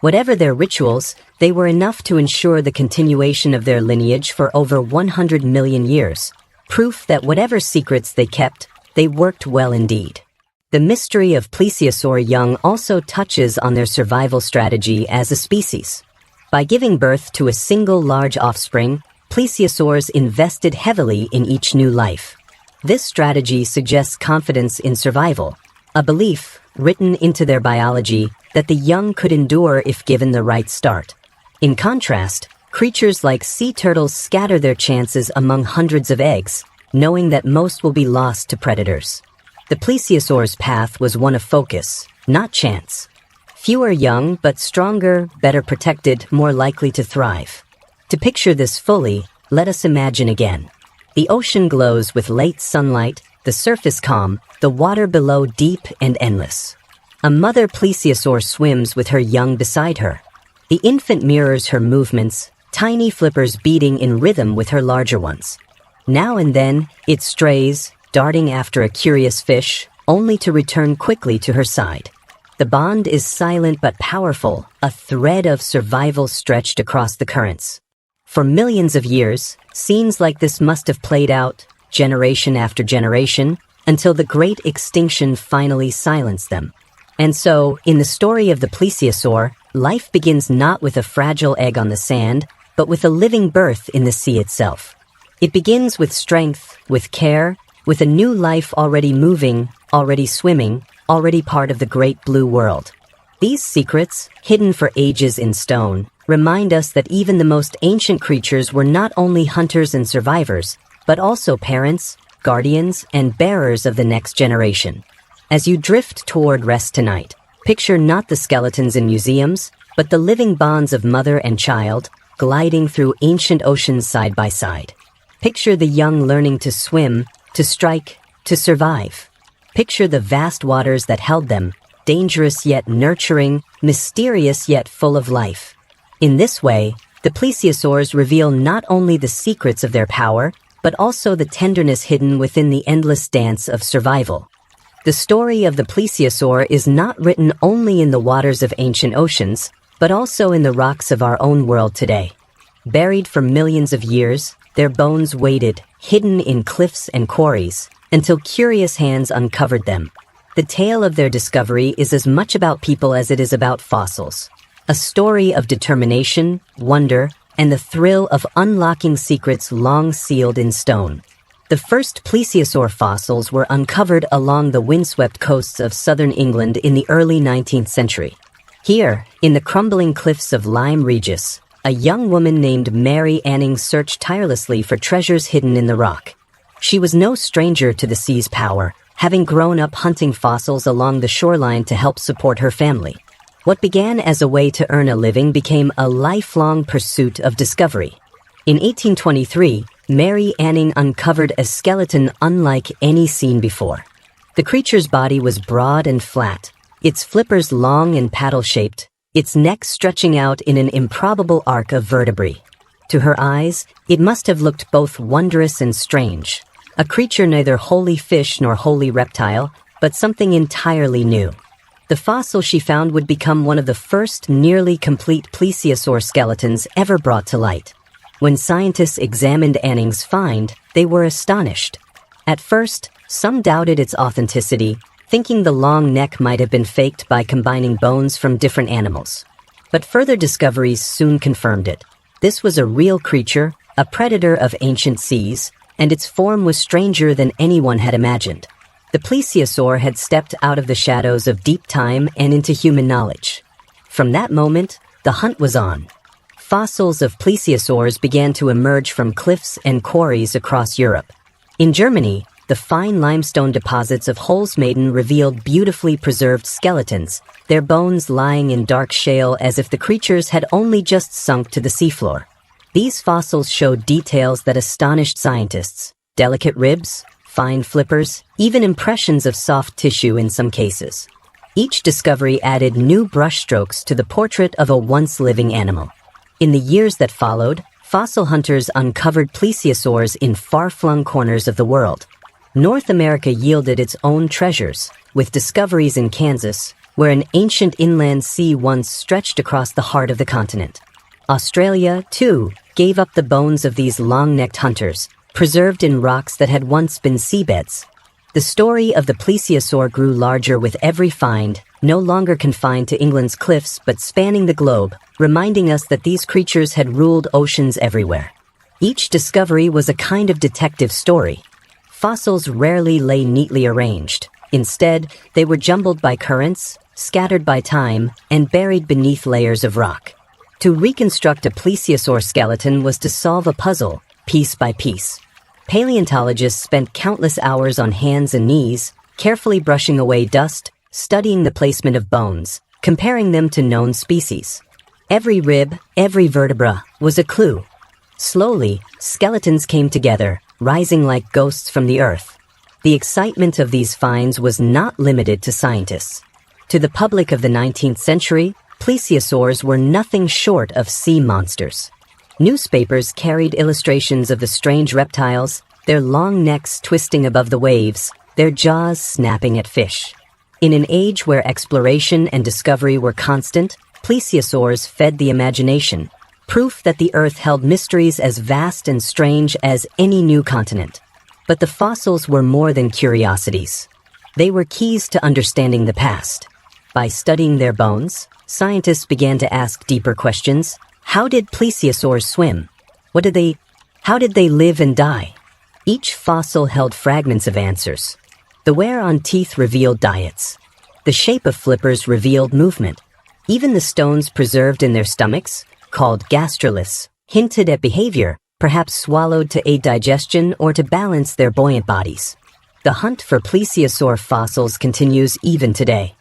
Whatever their rituals, they were enough to ensure the continuation of their lineage for over 100 million years, proof that whatever secrets they kept, they worked well indeed. The mystery of plesiosaur young also touches on their survival strategy as a species. By giving birth to a single large offspring, plesiosaurs invested heavily in each new life. This strategy suggests confidence in survival, a belief, written into their biology, that the young could endure if given the right start. In contrast, creatures like sea turtles scatter their chances among hundreds of eggs, knowing that most will be lost to predators. The plesiosaur's path was one of focus, not chance. Fewer young, but stronger, better protected, more likely to thrive. To picture this fully, let us imagine again. The ocean glows with late sunlight, the surface calm, the water below deep and endless. A mother plesiosaur swims with her young beside her. The infant mirrors her movements, tiny flippers beating in rhythm with her larger ones. Now and then, it strays, darting after a curious fish, only to return quickly to her side. The bond is silent but powerful, a thread of survival stretched across the currents. For millions of years, scenes like this must have played out, generation after generation, until the great extinction finally silenced them. And so, in the story of the plesiosaur, life begins not with a fragile egg on the sand, but with a living birth in the sea itself. It begins with strength, with care, with a new life already moving, already swimming, already part of the great blue world. These secrets, hidden for ages in stone, remind us that even the most ancient creatures were not only hunters and survivors, but also parents, guardians, and bearers of the next generation. As you drift toward rest tonight, picture not the skeletons in museums, but the living bonds of mother and child, gliding through ancient oceans side by side. Picture the young learning to swim, to strike, to survive. Picture the vast waters that held them, dangerous yet nurturing, mysterious yet full of life. In this way, the plesiosaurs reveal not only the secrets of their power, but also the tenderness hidden within the endless dance of survival. The story of the plesiosaur is not written only in the waters of ancient oceans, but also in the rocks of our own world today. Buried for millions of years, Their bones waited, hidden in cliffs and quarries, until curious hands uncovered them. The tale of their discovery is as much about people as it is about fossils. A story of determination, wonder, and the thrill of unlocking secrets long sealed in stone. The first plesiosaur fossils were uncovered along the windswept coasts of southern England in the early 19th century. Here, in the crumbling cliffs of Lyme Regis, a young woman named Mary Anning searched tirelessly for treasures hidden in the rock. She was no stranger to the sea's power, having grown up hunting fossils along the shoreline to help support her family. What began as a way to earn a living became a lifelong pursuit of discovery. In 1823, Mary Anning uncovered a skeleton unlike any seen before. The creature's body was broad and flat, its flippers long and paddle-shaped, its neck stretching out in an improbable arc of vertebrae. To her eyes, it must have looked both wondrous and strange. A creature neither wholly fish nor wholly reptile, but something entirely new. The fossil she found would become one of the first nearly complete plesiosaur skeletons ever brought to light. When scientists examined Anning's find, they were astonished. At first, some doubted its authenticity, thinking the long neck might have been faked by combining bones from different animals. But further discoveries soon confirmed it. This was a real creature, a predator of ancient seas, and its form was stranger than anyone had imagined. The plesiosaur had stepped out of the shadows of deep time and into human knowledge. From that moment, the hunt was on. Fossils of plesiosaurs began to emerge from cliffs and quarries across Europe. In Germany, the fine limestone deposits of Holzmaden revealed beautifully preserved skeletons, their bones lying in dark shale as if the creatures had only just sunk to the seafloor. These fossils showed details that astonished scientists: delicate ribs, fine flippers, even impressions of soft tissue in some cases. Each discovery added new brushstrokes to the portrait of a once-living animal. In the years that followed, fossil hunters uncovered plesiosaurs in far-flung corners of the world. North America yielded its own treasures, with discoveries in Kansas, where an ancient inland sea once stretched across the heart of the continent. Australia, too, gave up the bones of these long-necked hunters, preserved in rocks that had once been seabeds. The story of the plesiosaur grew larger with every find, no longer confined to England's cliffs but spanning the globe, reminding us that these creatures had ruled oceans everywhere. Each discovery was a kind of detective story. Fossils rarely lay neatly arranged. Instead, they were jumbled by currents, scattered by time, and buried beneath layers of rock. To reconstruct a plesiosaur skeleton was to solve a puzzle, piece by piece. Paleontologists spent countless hours on hands and knees, carefully brushing away dust, studying the placement of bones, comparing them to known species. Every rib, every vertebra, was a clue. Slowly, skeletons came together, rising like ghosts from the earth. The excitement of these finds was not limited to scientists. To the public of the 19th century, plesiosaurs were nothing short of sea monsters. Newspapers carried illustrations of the strange reptiles, their long necks twisting above the waves, their jaws snapping at fish. In an age where exploration and discovery were constant, plesiosaurs fed the imagination, proof that the Earth held mysteries as vast and strange as any new continent. But the fossils were more than curiosities. They were keys to understanding the past. By studying their bones, scientists began to ask deeper questions. How did plesiosaurs swim? How did they live and die? Each fossil held fragments of answers. The wear on teeth revealed diets. The shape of flippers revealed movement. Even the stones preserved in their stomachs, called gastroliths, hinted at behavior, perhaps swallowed to aid digestion or to balance their buoyant bodies. The hunt for plesiosaur fossils continues even today.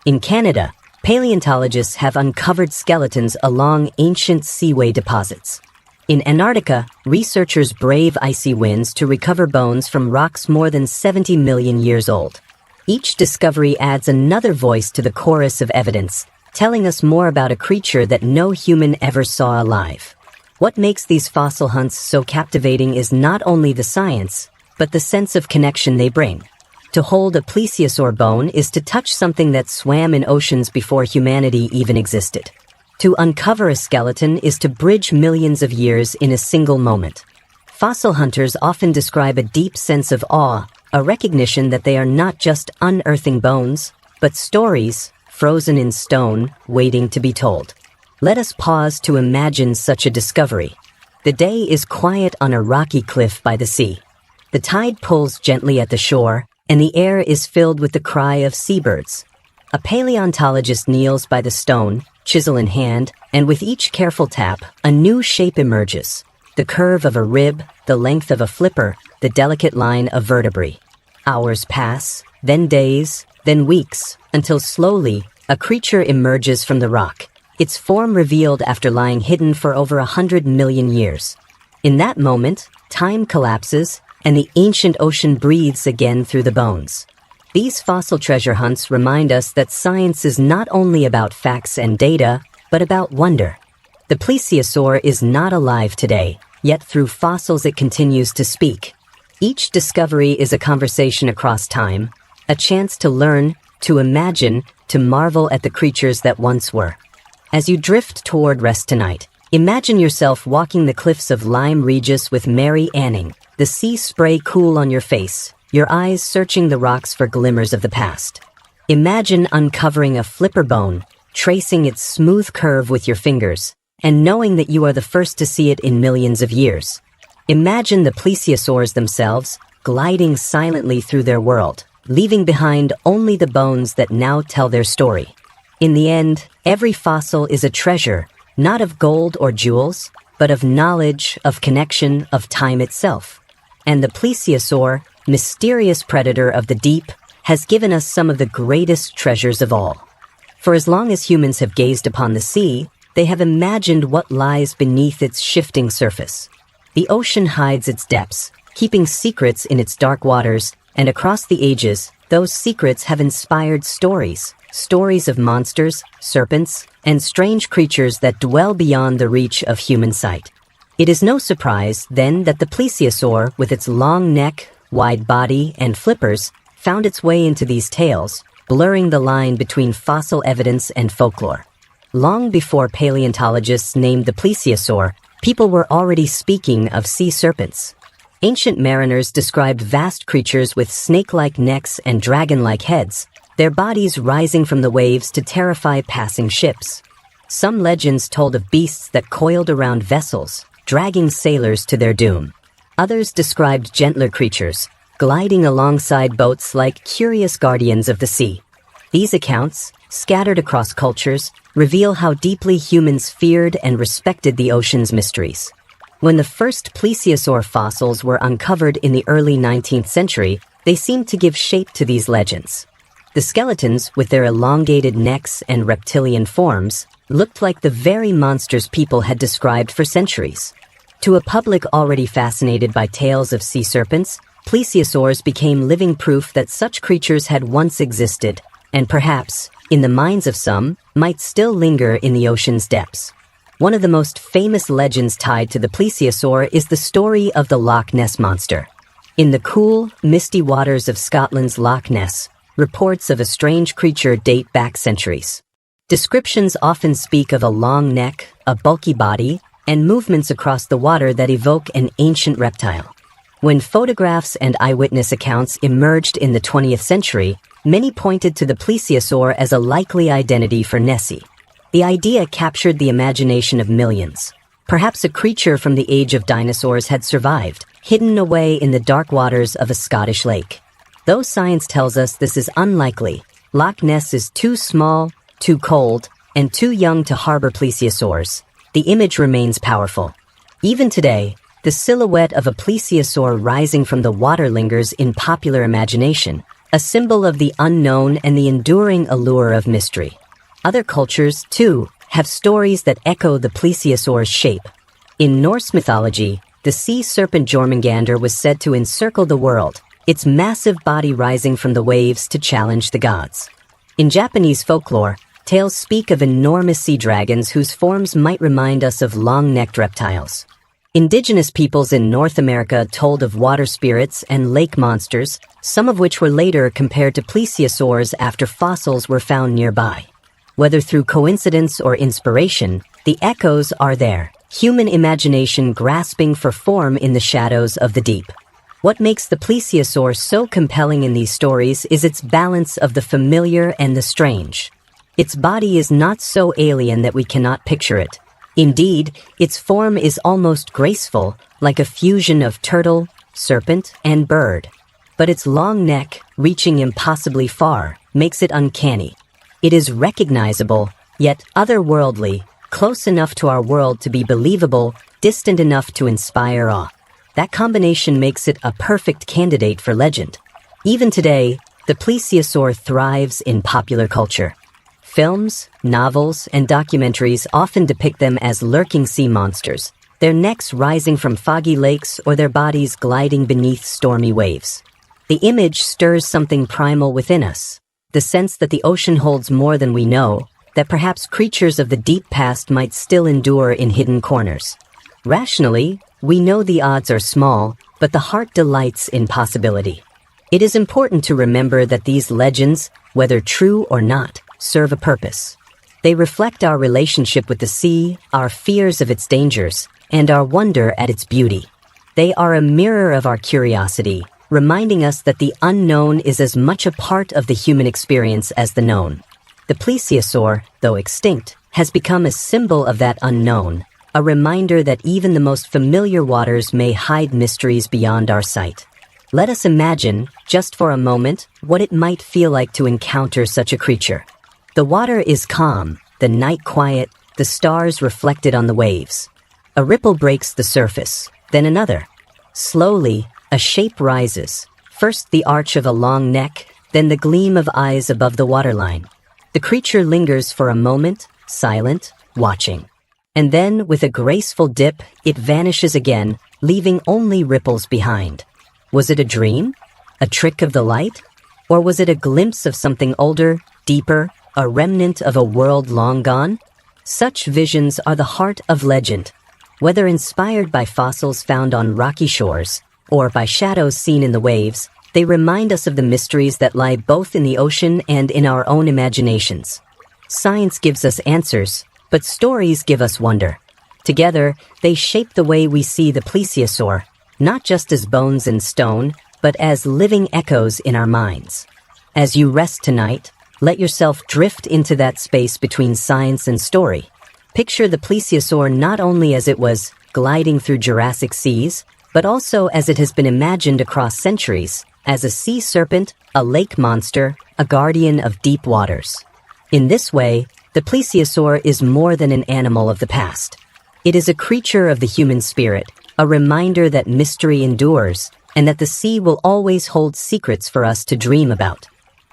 In Canada, paleontologists have uncovered skeletons along ancient seaway deposits. In Antarctica, researchers brave icy winds to recover bones from rocks more than 70 million years old. Each discovery adds another voice to the chorus of evidence, telling us more about a creature that no human ever saw alive. What makes these fossil hunts so captivating is not only the science, but the sense of connection they bring. To hold a plesiosaur bone is to touch something that swam in oceans before humanity even existed. To uncover a skeleton is to bridge millions of years in a single moment. Fossil hunters often describe a deep sense of awe, a recognition that they are not just unearthing bones, but stories, frozen in stone, waiting to be told. Let us pause to imagine such a discovery. The day is quiet on a rocky cliff by the sea. The tide pulls gently at the shore, and the air is filled with the cry of seabirds. A paleontologist kneels by the stone, chisel in hand, and with each careful tap, a new shape emerges. The curve of a rib, the length of a flipper, the delicate line of vertebrae. Hours pass, then days, then weeks, until slowly, a creature emerges from the rock, its form revealed after lying hidden for over 100 million years. In that moment, time collapses, and the ancient ocean breathes again through the bones. These fossil treasure hunts remind us that science is not only about facts and data, but about wonder. The plesiosaur is not alive today, yet through fossils it continues to speak. Each discovery is a conversation across time, a chance to learn, to imagine, to marvel at the creatures that once were. As you drift toward rest tonight, imagine yourself walking the cliffs of Lyme Regis with Mary Anning, the sea spray cool on your face, your eyes searching the rocks for glimmers of the past. Imagine uncovering a flipper bone, tracing its smooth curve with your fingers, and knowing that you are the first to see it in millions of years. Imagine the plesiosaurs themselves, gliding silently through their world, leaving behind only the bones that now tell their story. In the end, every fossil is a treasure, not of gold or jewels, but of knowledge, of connection, of time itself. And the plesiosaur, mysterious predator of the deep, has given us some of the greatest treasures of all. For as long as humans have gazed upon the sea, they have imagined what lies beneath its shifting surface. The ocean hides its depths, keeping secrets in its dark waters, and across the ages, those secrets have inspired stories of monsters, serpents, and strange creatures that dwell beyond the reach of human sight. It is no surprise, then, that the plesiosaur, with its long neck, wide body, and flippers, found its way into these tales, blurring the line between fossil evidence and folklore. Long before paleontologists named the plesiosaur, people were already speaking of sea serpents. Ancient mariners described vast creatures with snake-like necks and dragon-like heads, their bodies rising from the waves to terrify passing ships. Some legends told of beasts that coiled around vessels, dragging sailors to their doom. Others described gentler creatures, gliding alongside boats like curious guardians of the sea. These accounts, scattered across cultures, reveal how deeply humans feared and respected the ocean's mysteries. When the first plesiosaur fossils were uncovered in the early 19th century, they seemed to give shape to these legends. The skeletons, with their elongated necks and reptilian forms, looked like the very monsters people had described for centuries. To a public already fascinated by tales of sea serpents, plesiosaurs became living proof that such creatures had once existed, and perhaps, in the minds of some, might still linger in the ocean's depths. One of the most famous legends tied to the plesiosaur is the story of the Loch Ness Monster. In the cool, misty waters of Scotland's Loch Ness, reports of a strange creature date back centuries. Descriptions often speak of a long neck, a bulky body, and movements across the water that evoke an ancient reptile. When photographs and eyewitness accounts emerged in the 20th century, many pointed to the plesiosaur as a likely identity for Nessie. The idea captured the imagination of millions. Perhaps a creature from the age of dinosaurs had survived, hidden away in the dark waters of a Scottish lake. Though science tells us this is unlikely, Loch Ness is too small, too cold, and too young to harbor plesiosaurs. The image remains powerful. Even today, the silhouette of a plesiosaur rising from the water lingers in popular imagination, a symbol of the unknown and the enduring allure of mystery. Other cultures, too, have stories that echo the plesiosaur's shape. In Norse mythology, the sea serpent Jormungandr was said to encircle the world, its massive body rising from the waves to challenge the gods. In Japanese folklore, tales speak of enormous sea dragons whose forms might remind us of long-necked reptiles. Indigenous peoples in North America told of water spirits and lake monsters, some of which were later compared to plesiosaurs after fossils were found nearby. Whether through coincidence or inspiration, the echoes are there, human imagination grasping for form in the shadows of the deep. What makes the plesiosaur so compelling in these stories is its balance of the familiar and the strange. Its body is not so alien that we cannot picture it. Indeed, its form is almost graceful, like a fusion of turtle, serpent, and bird. But its long neck, reaching impossibly far, makes it uncanny. It is recognizable, yet otherworldly, close enough to our world to be believable, distant enough to inspire awe. That combination makes it a perfect candidate for legend. Even today, the plesiosaur thrives in popular culture. Films, novels, and documentaries often depict them as lurking sea monsters, their necks rising from foggy lakes or their bodies gliding beneath stormy waves. The image stirs something primal within us, the sense that the ocean holds more than we know, that perhaps creatures of the deep past might still endure in hidden corners. Rationally, we know the odds are small, but the heart delights in possibility. It is important to remember that these legends, whether true or not, serve a purpose. They reflect our relationship with the sea, our fears of its dangers, and our wonder at its beauty. They are a mirror of our curiosity, reminding us that the unknown is as much a part of the human experience as the known. The plesiosaur, though extinct, has become a symbol of that unknown, a reminder that even the most familiar waters may hide mysteries beyond our sight. Let us imagine, just for a moment, what it might feel like to encounter such a creature. The water is calm, the night quiet, the stars reflected on the waves. A ripple breaks the surface, then another. Slowly, a shape rises, first the arch of a long neck, then the gleam of eyes above the waterline. The creature lingers for a moment, silent, watching. And then, with a graceful dip, it vanishes again, leaving only ripples behind. Was it a dream? A trick of the light? Or was it a glimpse of something older, deeper, a remnant of a world long gone? Such visions are the heart of legend. Whether inspired by fossils found on rocky shores, or by shadows seen in the waves, they remind us of the mysteries that lie both in the ocean and in our own imaginations. Science gives us answers, but stories give us wonder. Together, they shape the way we see the plesiosaur, not just as bones and stone, but as living echoes in our minds. As you rest tonight, let yourself drift into that space between science and story. Picture the plesiosaur not only as it was gliding through Jurassic seas, but also as it has been imagined across centuries, as a sea serpent, a lake monster, a guardian of deep waters. In this way, the plesiosaur is more than an animal of the past. It is a creature of the human spirit, a reminder that mystery endures, and that the sea will always hold secrets for us to dream about.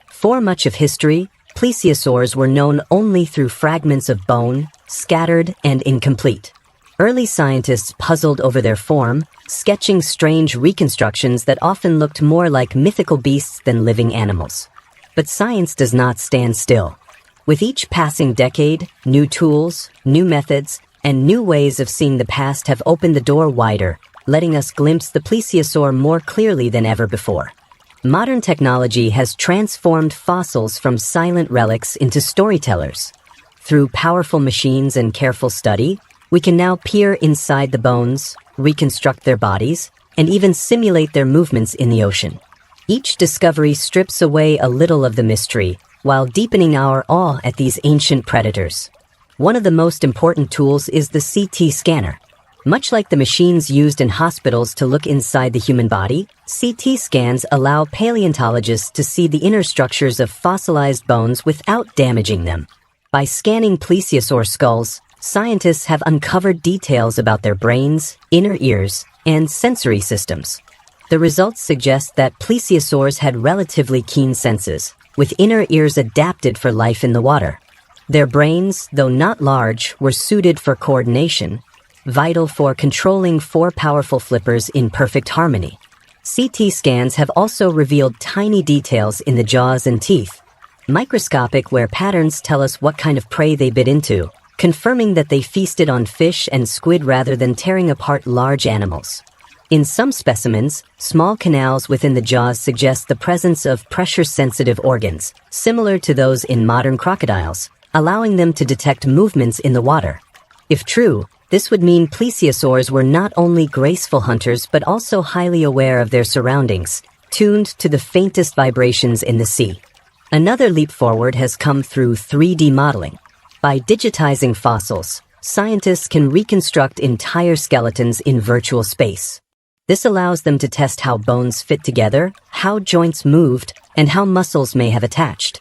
For much of history, plesiosaurs were known only through fragments of bone, scattered and incomplete. Early scientists puzzled over their form, sketching strange reconstructions that often looked more like mythical beasts than living animals. But science does not stand still. With each passing decade, new tools, new methods, and new ways of seeing the past have opened the door wider, letting us glimpse the plesiosaur more clearly than ever before. Modern technology has transformed fossils from silent relics into storytellers. Through powerful machines and careful study, we can now peer inside the bones, reconstruct their bodies, and even simulate their movements in the ocean. Each discovery strips away a little of the mystery, while deepening our awe at these ancient predators. One of the most important tools is the CT scanner. Much like the machines used in hospitals to look inside the human body, CT scans allow paleontologists to see the inner structures of fossilized bones without damaging them. By scanning plesiosaur skulls, scientists have uncovered details about their brains, inner ears, and sensory systems. The results suggest that plesiosaurs had relatively keen senses, with inner ears adapted for life in the water. Their brains, though not large, were suited for coordination, vital for controlling four powerful flippers in perfect harmony. CT scans have also revealed tiny details in the jaws and teeth, microscopic where patterns tell us what kind of prey they bit into, confirming that they feasted on fish and squid rather than tearing apart large animals. In some specimens, small canals within the jaws suggest the presence of pressure-sensitive organs, similar to those in modern crocodiles, allowing them to detect movements in the water. If true, This would mean plesiosaurs were not only graceful hunters but also highly aware of their surroundings, tuned to the faintest vibrations in the sea. Another leap forward has come through 3D modeling. By digitizing fossils, scientists can reconstruct entire skeletons in virtual space. This allows them to test how bones fit together, how joints moved, and how muscles may have attached.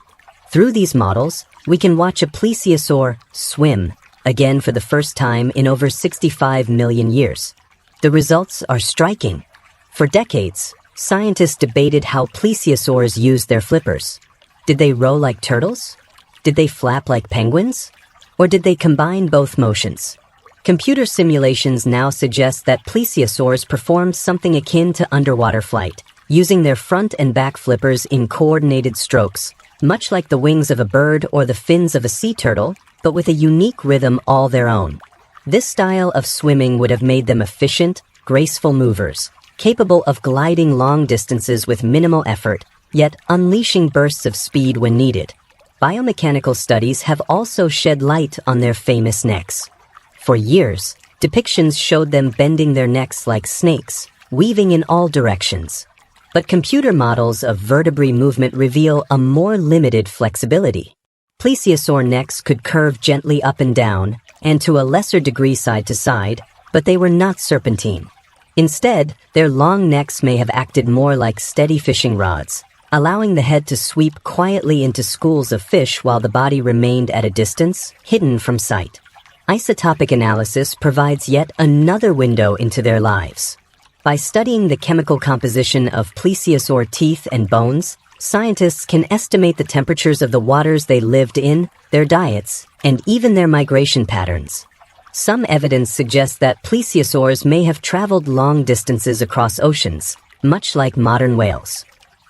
Through these models, we can watch a plesiosaur swim, again for the first time in over 65 million years. The results are striking. For decades, scientists debated how plesiosaurs used their flippers. Did they row like turtles? Did they flap like penguins? Or did they combine both motions? Computer simulations now suggest that plesiosaurs performed something akin to underwater flight, using their front and back flippers in coordinated strokes, much like the wings of a bird or the fins of a sea turtle, but with a unique rhythm all their own. This style of swimming would have made them efficient, graceful movers, capable of gliding long distances with minimal effort, yet unleashing bursts of speed when needed. Biomechanical studies have also shed light on their famous necks. For years, depictions showed them bending their necks like snakes, weaving in all directions. But computer models of vertebrae movement reveal a more limited flexibility. Plesiosaur necks could curve gently up and down, and to a lesser degree side to side, but they were not serpentine. Instead, their long necks may have acted more like steady fishing rods, allowing the head to sweep quietly into schools of fish while the body remained at a distance, hidden from sight. Isotopic analysis provides yet another window into their lives. By studying the chemical composition of plesiosaur teeth and bones, scientists can estimate the temperatures of the waters they lived in, their diets, and even their migration patterns. Some evidence suggests that plesiosaurs may have traveled long distances across oceans, much like modern whales.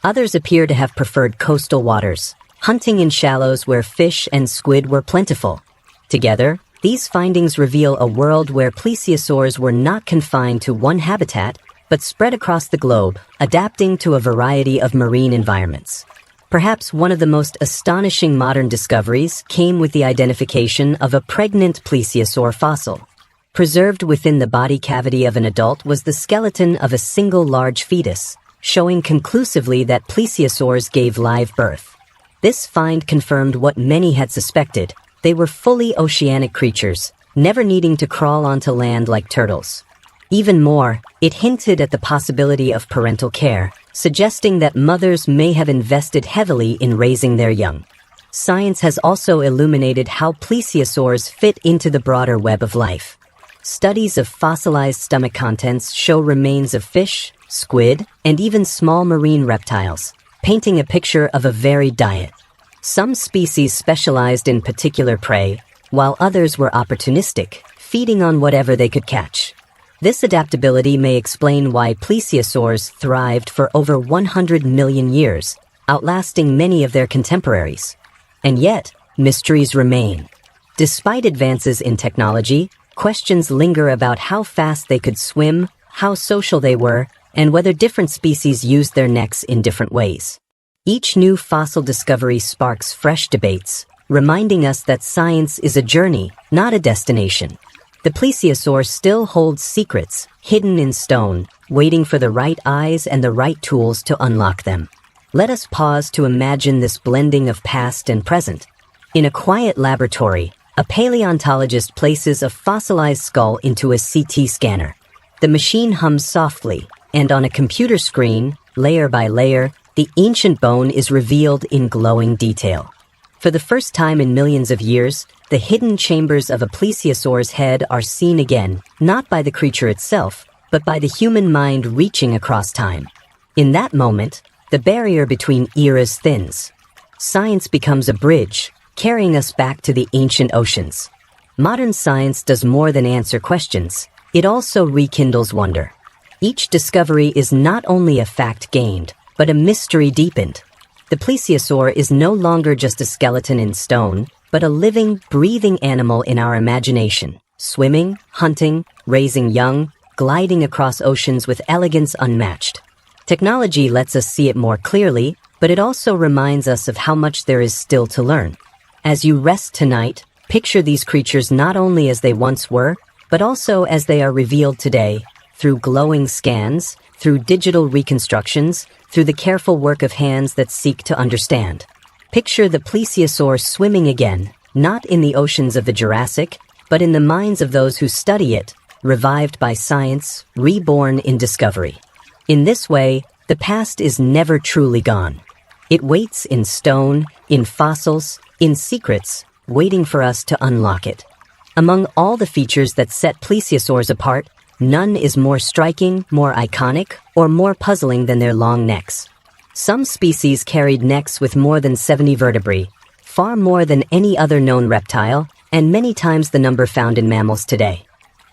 Others appear to have preferred coastal waters, hunting in shallows where fish and squid were plentiful. Together, these findings reveal a world where plesiosaurs were not confined to one habitat, but spread across the globe, adapting to a variety of marine environments. Perhaps one of the most astonishing modern discoveries came with the identification of a pregnant plesiosaur fossil. Preserved within the body cavity of an adult was the skeleton of a single large fetus, showing conclusively that plesiosaurs gave live birth. This find confirmed what many had suspected. They were fully oceanic creatures, never needing to crawl onto land like turtles. Even more, it hinted at the possibility of parental care, suggesting that mothers may have invested heavily in raising their young. Science has also illuminated how plesiosaurs fit into the broader web of life. Studies of fossilized stomach contents show remains of fish, squid, and even small marine reptiles, painting a picture of a varied diet. Some species specialized in particular prey, while others were opportunistic, feeding on whatever they could catch. This adaptability may explain why plesiosaurs thrived for over 100 million years, outlasting many of their contemporaries. And yet, mysteries remain. Despite advances in technology, questions linger about how fast they could swim, how social they were, and whether different species used their necks in different ways. Each new fossil discovery sparks fresh debates, reminding us that science is a journey, not a destination. The plesiosaur still holds secrets, hidden in stone, waiting for the right eyes and the right tools to unlock them. Let us pause to imagine this blending of past and present. In a quiet laboratory, a paleontologist places a fossilized skull into a CT scanner. The machine hums softly, and on a computer screen, layer by layer, the ancient bone is revealed in glowing detail. For the first time in millions of years, the hidden chambers of a plesiosaur's head are seen again, not by the creature itself, but by the human mind reaching across time. In that moment, the barrier between eras thins. Science becomes a bridge, carrying us back to the ancient oceans. Modern science does more than answer questions. It also rekindles wonder. Each discovery is not only a fact gained, but a mystery deepened. The plesiosaur is no longer just a skeleton in stone, but a living, breathing animal in our imagination, swimming, hunting, raising young, gliding across oceans with elegance unmatched. Technology lets us see it more clearly, but it also reminds us of how much there is still to learn. As you rest tonight, picture these creatures not only as they once were, but also as they are revealed today, through glowing scans, through digital reconstructions, through the careful work of hands that seek to understand. Picture the plesiosaur swimming again, not in the oceans of the Jurassic, but in the minds of those who study it, revived by science, reborn in discovery. In this way, the past is never truly gone. It waits in stone, in fossils, in secrets, waiting for us to unlock it. Among all the features that set plesiosaurs apart, none is more striking, more iconic, or more puzzling than their long necks. Some species carried necks with more than 70 vertebrae, far more than any other known reptile, and many times the number found in mammals today.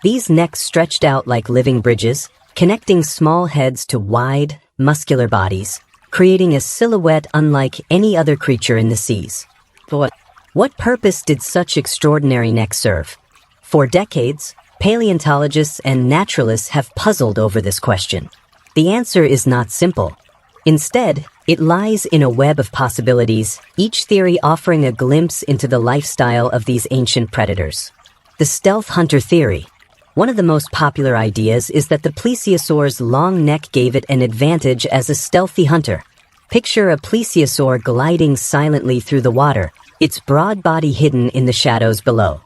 These necks stretched out like living bridges, connecting small heads to wide, muscular bodies, creating a silhouette unlike any other creature in the seas. But what purpose did such extraordinary necks serve? For decades, paleontologists and naturalists have puzzled over this question. The answer is not simple. Instead, it lies in a web of possibilities, each theory offering a glimpse into the lifestyle of these ancient predators. The stealth hunter theory. One of the most popular ideas is that the plesiosaur's long neck gave it an advantage as a stealthy hunter. Picture a plesiosaur gliding silently through the water, its broad body hidden in the shadows below.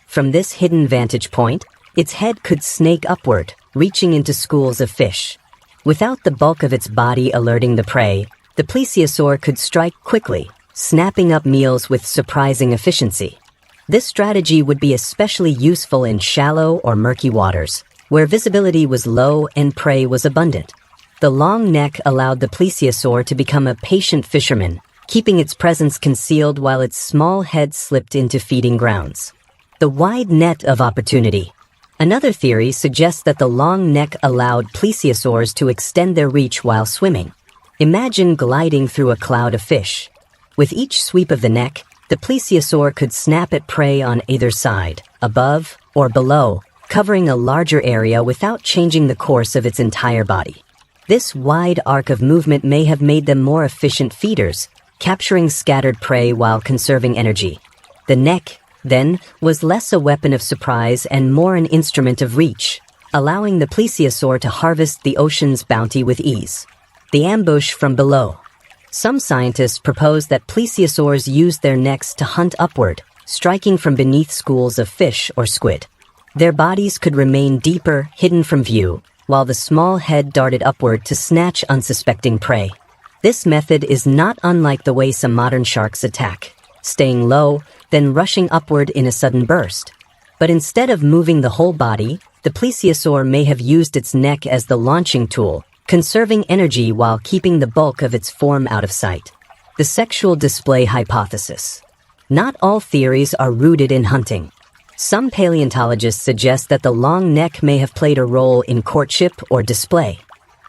From this hidden vantage point, its head could snake upward, reaching into schools of fish. Without the bulk of its body alerting the prey, the plesiosaur could strike quickly, snapping up meals with surprising efficiency. This strategy would be especially useful in shallow or murky waters, where visibility was low and prey was abundant. The long neck allowed the plesiosaur to become a patient fisherman, keeping its presence concealed while its small head slipped into feeding grounds. The wide net of opportunity. Another theory suggests that the long neck allowed plesiosaurs to extend their reach while swimming. Imagine gliding through a cloud of fish. With each sweep of the neck, the plesiosaur could snap at prey on either side, above or below, covering a larger area without changing the course of its entire body. This wide arc of movement may have made them more efficient feeders, capturing scattered prey while conserving energy. The neck, then, was less a weapon of surprise and more an instrument of reach, allowing the plesiosaur to harvest the ocean's bounty with ease. The ambush from below. Some scientists propose that plesiosaurs used their necks to hunt upward, striking from beneath schools of fish or squid. Their bodies could remain deeper, hidden from view, while the small head darted upward to snatch unsuspecting prey. This method is not unlike the way some modern sharks attack, staying low, then rushing upward in a sudden burst. But instead of moving the whole body, the plesiosaur may have used its neck as the launching tool, conserving energy while keeping the bulk of its form out of sight. The sexual display hypothesis. Not all theories are rooted in hunting. Some paleontologists suggest that the long neck may have played a role in courtship or display.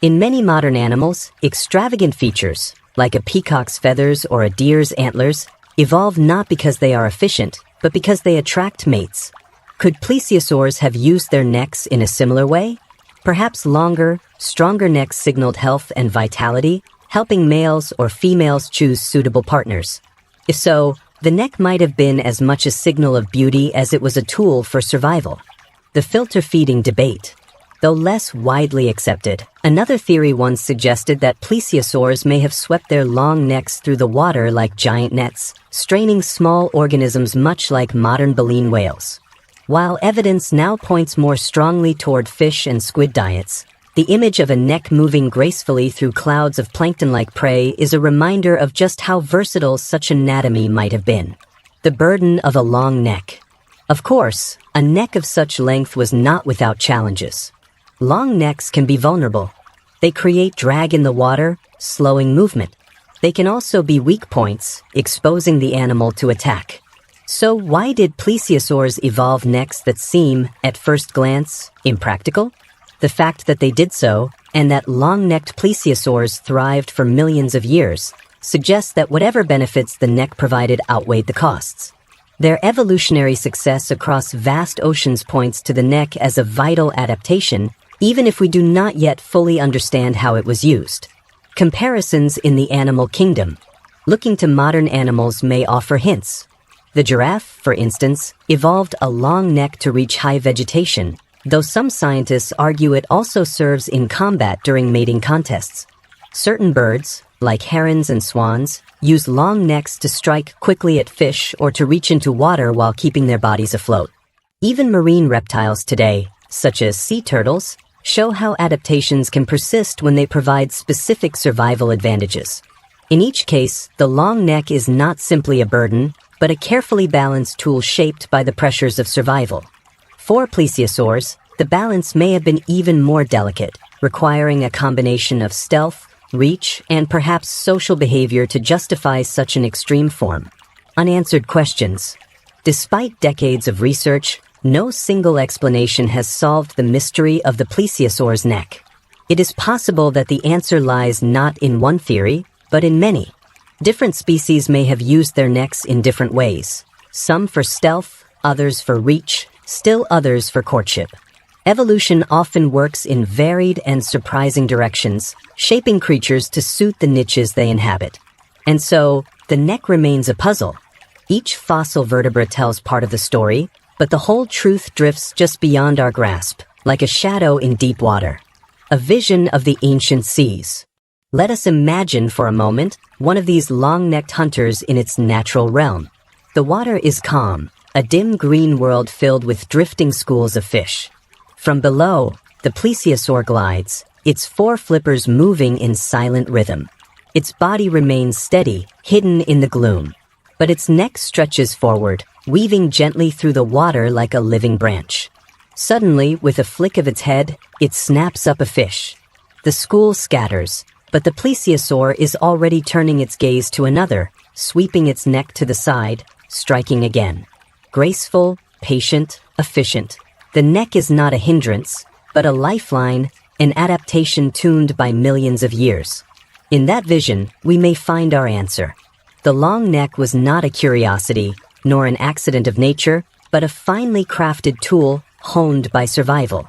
In many modern animals, extravagant features, like a peacock's feathers or a deer's antlers, evolve not because they are efficient, but because they attract mates. Could plesiosaurs have used their necks in a similar way? Perhaps longer, stronger necks signaled health and vitality, helping males or females choose suitable partners. If so, the neck might have been as much a signal of beauty as it was a tool for survival. The filter feeding debate. Though less widely accepted, another theory once suggested that plesiosaurs may have swept their long necks through the water like giant nets, straining small organisms much like modern baleen whales. While evidence now points more strongly toward fish and squid diets, the image of a neck moving gracefully through clouds of plankton-like prey is a reminder of just how versatile such anatomy might have been. The burden of a long neck. Of course, a neck of such length was not without challenges. Long necks can be vulnerable. They create drag in the water, slowing movement. They can also be weak points, exposing the animal to attack. So why did plesiosaurs evolve necks that seem, at first glance, impractical? The fact that they did so, and that long-necked plesiosaurs thrived for millions of years, suggests that whatever benefits the neck provided outweighed the costs. Their evolutionary success across vast oceans points to the neck as a vital adaptation, even if we do not yet fully understand how it was used. Comparisons in the animal kingdom. Looking to modern animals may offer hints. The giraffe, for instance, evolved a long neck to reach high vegetation, though some scientists argue it also serves in combat during mating contests. Certain birds, like herons and swans, use long necks to strike quickly at fish or to reach into water while keeping their bodies afloat. Even marine reptiles today, such as sea turtles, show how adaptations can persist when they provide specific survival advantages. In each case, the long neck is not simply a burden, but a carefully balanced tool shaped by the pressures of survival. For plesiosaurs, the balance may have been even more delicate, requiring a combination of stealth, reach, and perhaps social behavior to justify such an extreme form. Unanswered questions. Despite decades of research, no single explanation has solved the mystery of the plesiosaur's neck. It is possible that the answer lies not in one theory, but in many. Different species may have used their necks in different ways. Some for stealth, others for reach, still others for courtship. Evolution often works in varied and surprising directions, shaping creatures to suit the niches they inhabit. And so, the neck remains a puzzle. Each fossil vertebra tells part of the story, but the whole truth drifts just beyond our grasp, like a shadow in deep water. A vision of the ancient seas. Let us imagine for a moment one of these long-necked hunters in its natural realm. The water is calm, a dim green world filled with drifting schools of fish. From below, the plesiosaur glides, its four flippers moving in silent rhythm. Its body remains steady, hidden in the gloom. But its neck stretches forward, weaving gently through the water like a living branch. Suddenly, with a flick of its head, it snaps up a fish. The school scatters, but the plesiosaur is already turning its gaze to another, sweeping its neck to the side, striking again. Graceful, patient, efficient. The neck is not a hindrance, but a lifeline, an adaptation tuned by millions of years. In that vision, we may find our answer. The long neck was not a curiosity, nor an accident of nature, but a finely crafted tool honed by survival.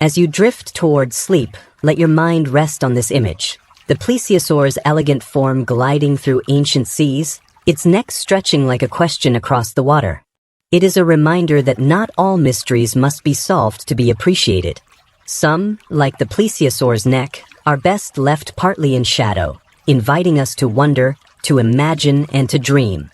As you drift toward sleep, let your mind rest on this image. The plesiosaur's elegant form gliding through ancient seas, its neck stretching like a question across the water. It is a reminder that not all mysteries must be solved to be appreciated. Some, like the plesiosaur's neck, are best left partly in shadow, inviting us to wonder, to imagine, and to dream.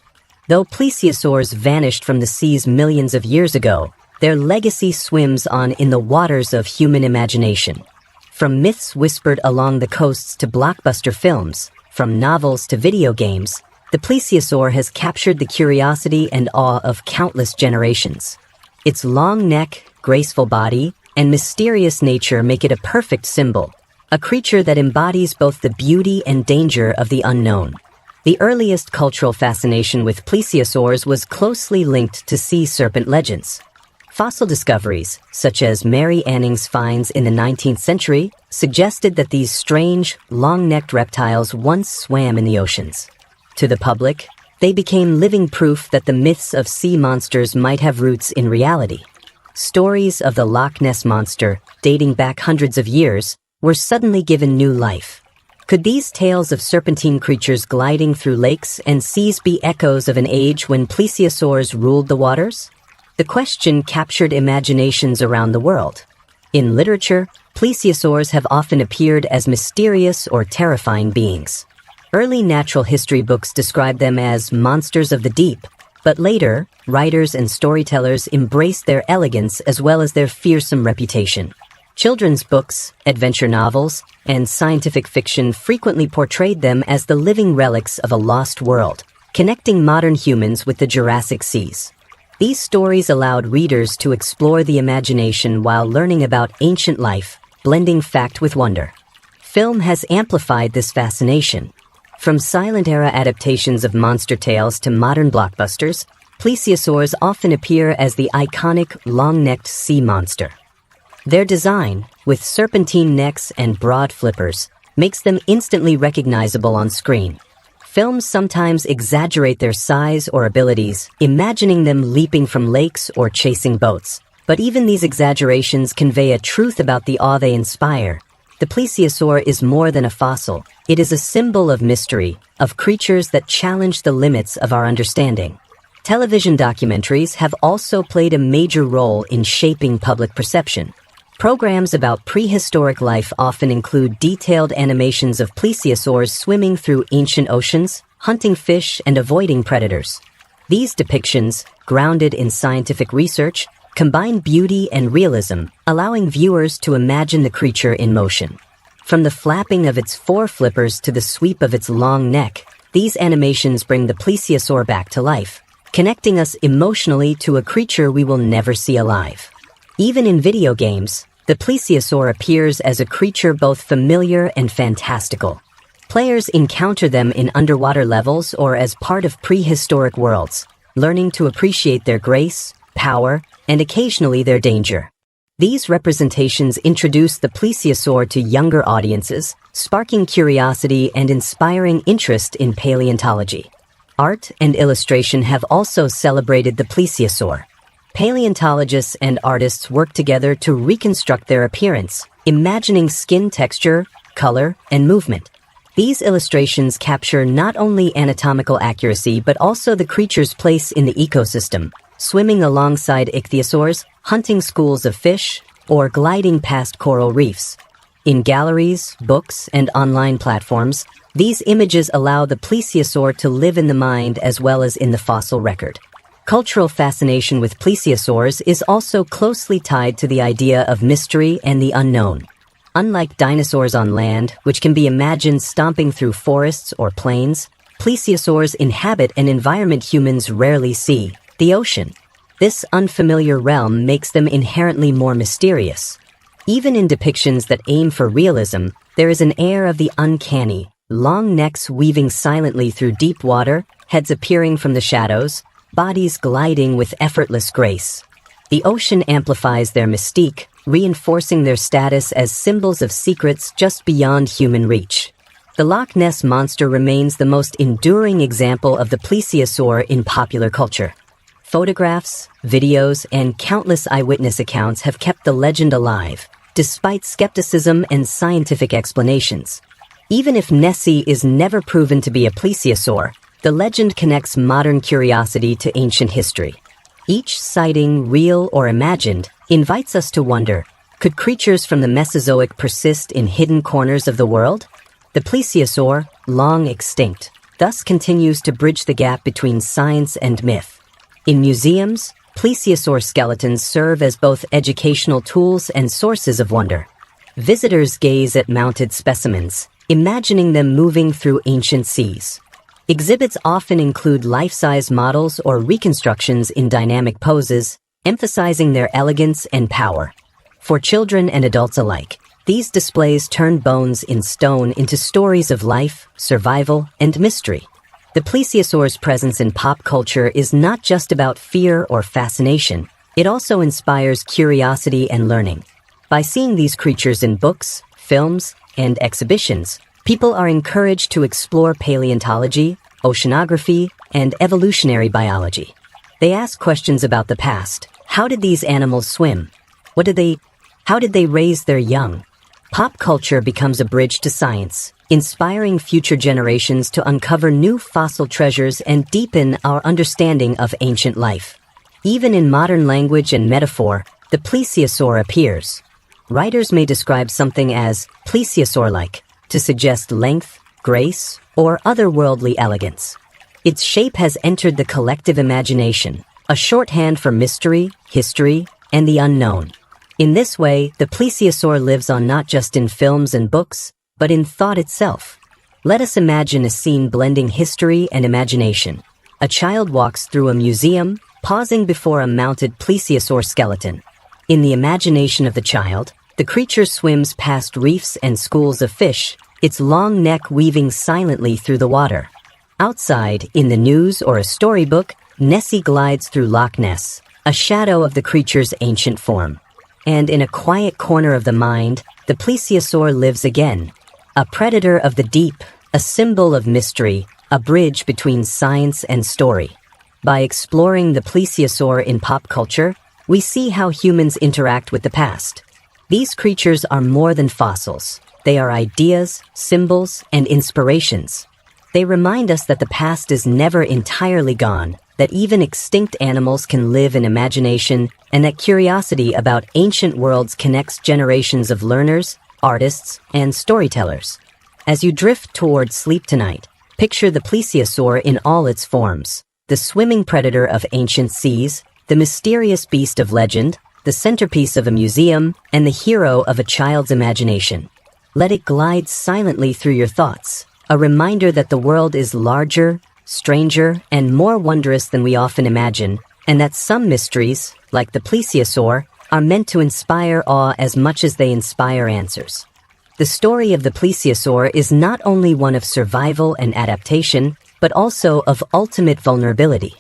Though plesiosaurs vanished from the seas millions of years ago, their legacy swims on in the waters of human imagination. From myths whispered along the coasts to blockbuster films, from novels to video games, the plesiosaur has captured the curiosity and awe of countless generations. Its long neck, graceful body, and mysterious nature make it a perfect symbol, a creature that embodies both the beauty and danger of the unknown. The earliest cultural fascination with plesiosaurs was closely linked to sea serpent legends. Fossil discoveries, such as Mary Anning's finds in the 19th century, suggested that these strange, long-necked reptiles once swam in the oceans. To the public, they became living proof that the myths of sea monsters might have roots in reality. Stories of the Loch Ness Monster, dating back hundreds of years, were suddenly given new life. Could these tales of serpentine creatures gliding through lakes and seas be echoes of an age when plesiosaurs ruled the waters? The question captured imaginations around the world. In literature, plesiosaurs have often appeared as mysterious or terrifying beings. Early natural history books describe them as monsters of the deep, but later, writers and storytellers embraced their elegance as well as their fearsome reputation. Children's books, adventure novels, and scientific fiction frequently portrayed them as the living relics of a lost world, connecting modern humans with the Jurassic seas. These stories allowed readers to explore the imagination while learning about ancient life, blending fact with wonder. Film has amplified this fascination. From silent-era adaptations of monster tales to modern blockbusters, plesiosaurs often appear as the iconic long-necked sea monster. Their design, with serpentine necks and broad flippers, makes them instantly recognizable on screen. Films sometimes exaggerate their size or abilities, imagining them leaping from lakes or chasing boats. But even these exaggerations convey a truth about the awe they inspire. The plesiosaur is more than a fossil. It is a symbol of mystery, of creatures that challenge the limits of our understanding. Television documentaries have also played a major role in shaping public perception. Programs about prehistoric life often include detailed animations of plesiosaurs swimming through ancient oceans, hunting fish, and avoiding predators. These depictions, grounded in scientific research, combine beauty and realism, allowing viewers to imagine the creature in motion. From the flapping of its fore-flippers to the sweep of its long neck, these animations bring the plesiosaur back to life, connecting us emotionally to a creature we will never see alive. Even in video games, the plesiosaur appears as a creature both familiar and fantastical. Players encounter them in underwater levels or as part of prehistoric worlds, learning to appreciate their grace, power, and occasionally their danger. These representations introduce the plesiosaur to younger audiences, sparking curiosity and inspiring interest in paleontology. Art and illustration have also celebrated the plesiosaur. Paleontologists and artists work together to reconstruct their appearance, imagining skin texture, color, and movement. These illustrations capture not only anatomical accuracy but also the creature's place in the ecosystem, swimming alongside ichthyosaurs, hunting schools of fish, or gliding past coral reefs. In galleries, books, and online platforms, these images allow the plesiosaur to live in the mind as well as in the fossil record. Cultural fascination with plesiosaurs is also closely tied to the idea of mystery and the unknown. Unlike dinosaurs on land, which can be imagined stomping through forests or plains, plesiosaurs inhabit an environment humans rarely see, the ocean. This unfamiliar realm makes them inherently more mysterious. Even in depictions that aim for realism, there is an air of the uncanny, long necks weaving silently through deep water, heads appearing from the shadows, bodies gliding with effortless grace. The ocean amplifies their mystique, reinforcing their status as symbols of secrets just beyond human reach. The Loch Ness Monster remains the most enduring example of the plesiosaur in popular culture. Photographs, videos, and countless eyewitness accounts have kept the legend alive, despite skepticism and scientific explanations. Even if Nessie is never proven to be a plesiosaur, the legend connects modern curiosity to ancient history. Each sighting, real or imagined, invites us to wonder, could creatures from the Mesozoic persist in hidden corners of the world? The plesiosaur, long extinct, thus continues to bridge the gap between science and myth. In museums, plesiosaur skeletons serve as both educational tools and sources of wonder. Visitors gaze at mounted specimens, imagining them moving through ancient seas. Exhibits often include life-size models or reconstructions in dynamic poses, emphasizing their elegance and power. For children and adults alike, these displays turn bones in stone into stories of life, survival, and mystery. The plesiosaur's presence in pop culture is not just about fear or fascination, it also inspires curiosity and learning. By seeing these creatures in books, films, and exhibitions, people are encouraged to explore paleontology, oceanography, and evolutionary biology. They ask questions about the past. How did these animals swim? How did they raise their young? Pop culture becomes a bridge to science, inspiring future generations to uncover new fossil treasures and deepen our understanding of ancient life. Even in modern language and metaphor, the plesiosaur appears. Writers may describe something as plesiosaur-like to suggest length, grace, or otherworldly elegance. Its shape has entered the collective imagination, a shorthand for mystery, history, and the unknown. In this way, the plesiosaur lives on not just in films and books, but in thought itself. Let us imagine a scene blending history and imagination. A child walks through a museum, pausing before a mounted plesiosaur skeleton. In the imagination of the child, the creature swims past reefs and schools of fish, its long neck weaving silently through the water. Outside, in the news or a storybook, Nessie glides through Loch Ness, a shadow of the creature's ancient form. And in a quiet corner of the mind, the plesiosaur lives again. A predator of the deep, a symbol of mystery, a bridge between science and story. By exploring the plesiosaur in pop culture, we see how humans interact with the past. These creatures are more than fossils. They are ideas, symbols, and inspirations. They remind us that the past is never entirely gone, that even extinct animals can live in imagination, and that curiosity about ancient worlds connects generations of learners, artists, and storytellers. As you drift towards sleep tonight, picture the plesiosaur in all its forms, the swimming predator of ancient seas, the mysterious beast of legend, the centerpiece of a museum, and the hero of a child's imagination. Let it glide silently through your thoughts, a reminder that the world is larger, stranger, and more wondrous than we often imagine, and that some mysteries, like the plesiosaur, are meant to inspire awe as much as they inspire answers. The story of the plesiosaur is not only one of survival and adaptation, but also of ultimate vulnerability.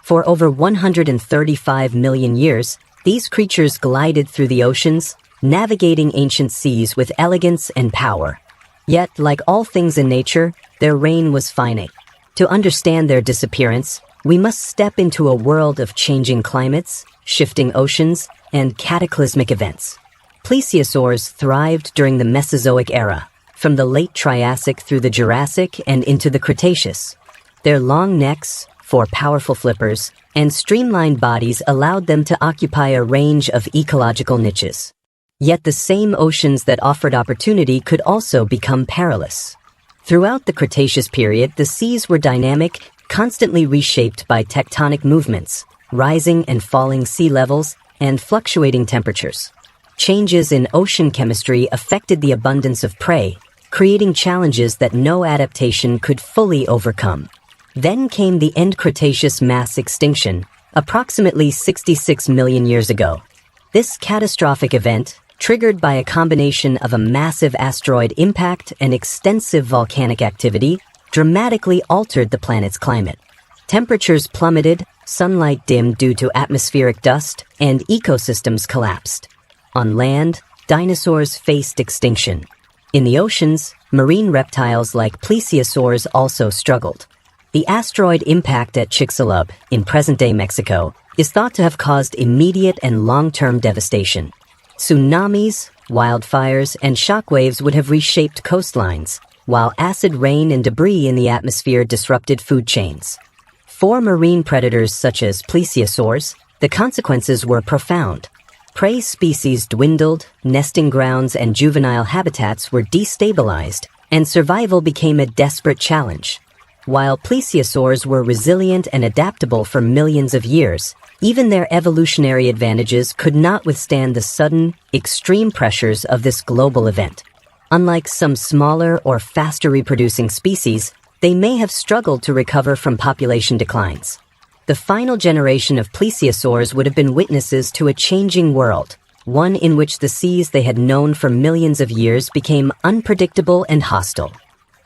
For over 135 million years, these creatures glided through the oceans, navigating ancient seas with elegance and power. Yet, like all things in nature, their reign was finite. To understand their disappearance, we must step into a world of changing climates, shifting oceans, and cataclysmic events. Plesiosaurs thrived during the Mesozoic era, from the late Triassic through the Jurassic and into the Cretaceous. Their long necks, 4 powerful flippers, and streamlined bodies allowed them to occupy a range of ecological niches. Yet the same oceans that offered opportunity could also become perilous. Throughout the Cretaceous period, the seas were dynamic, constantly reshaped by tectonic movements, rising and falling sea levels, and fluctuating temperatures. Changes in ocean chemistry affected the abundance of prey, creating challenges that no adaptation could fully overcome. Then came the end Cretaceous mass extinction, approximately 66 million years ago. This catastrophic event, triggered by a combination of a massive asteroid impact and extensive volcanic activity, dramatically altered the planet's climate. Temperatures plummeted, sunlight dimmed due to atmospheric dust, and ecosystems collapsed. On land, dinosaurs faced extinction. In the oceans, marine reptiles like plesiosaurs also struggled. The asteroid impact at Chicxulub, in present-day Mexico, is thought to have caused immediate and long-term devastation. Tsunamis, wildfires, and shockwaves would have reshaped coastlines, while acid rain and debris in the atmosphere disrupted food chains. For marine predators such as plesiosaurs, the consequences were profound. Prey species dwindled, nesting grounds and juvenile habitats were destabilized, and survival became a desperate challenge. While plesiosaurs were resilient and adaptable for millions of years, even their evolutionary advantages could not withstand the sudden, extreme pressures of this global event. Unlike some smaller or faster reproducing species, they may have struggled to recover from population declines. The final generation of plesiosaurs would have been witnesses to a changing world, one in which the seas they had known for millions of years became unpredictable and hostile.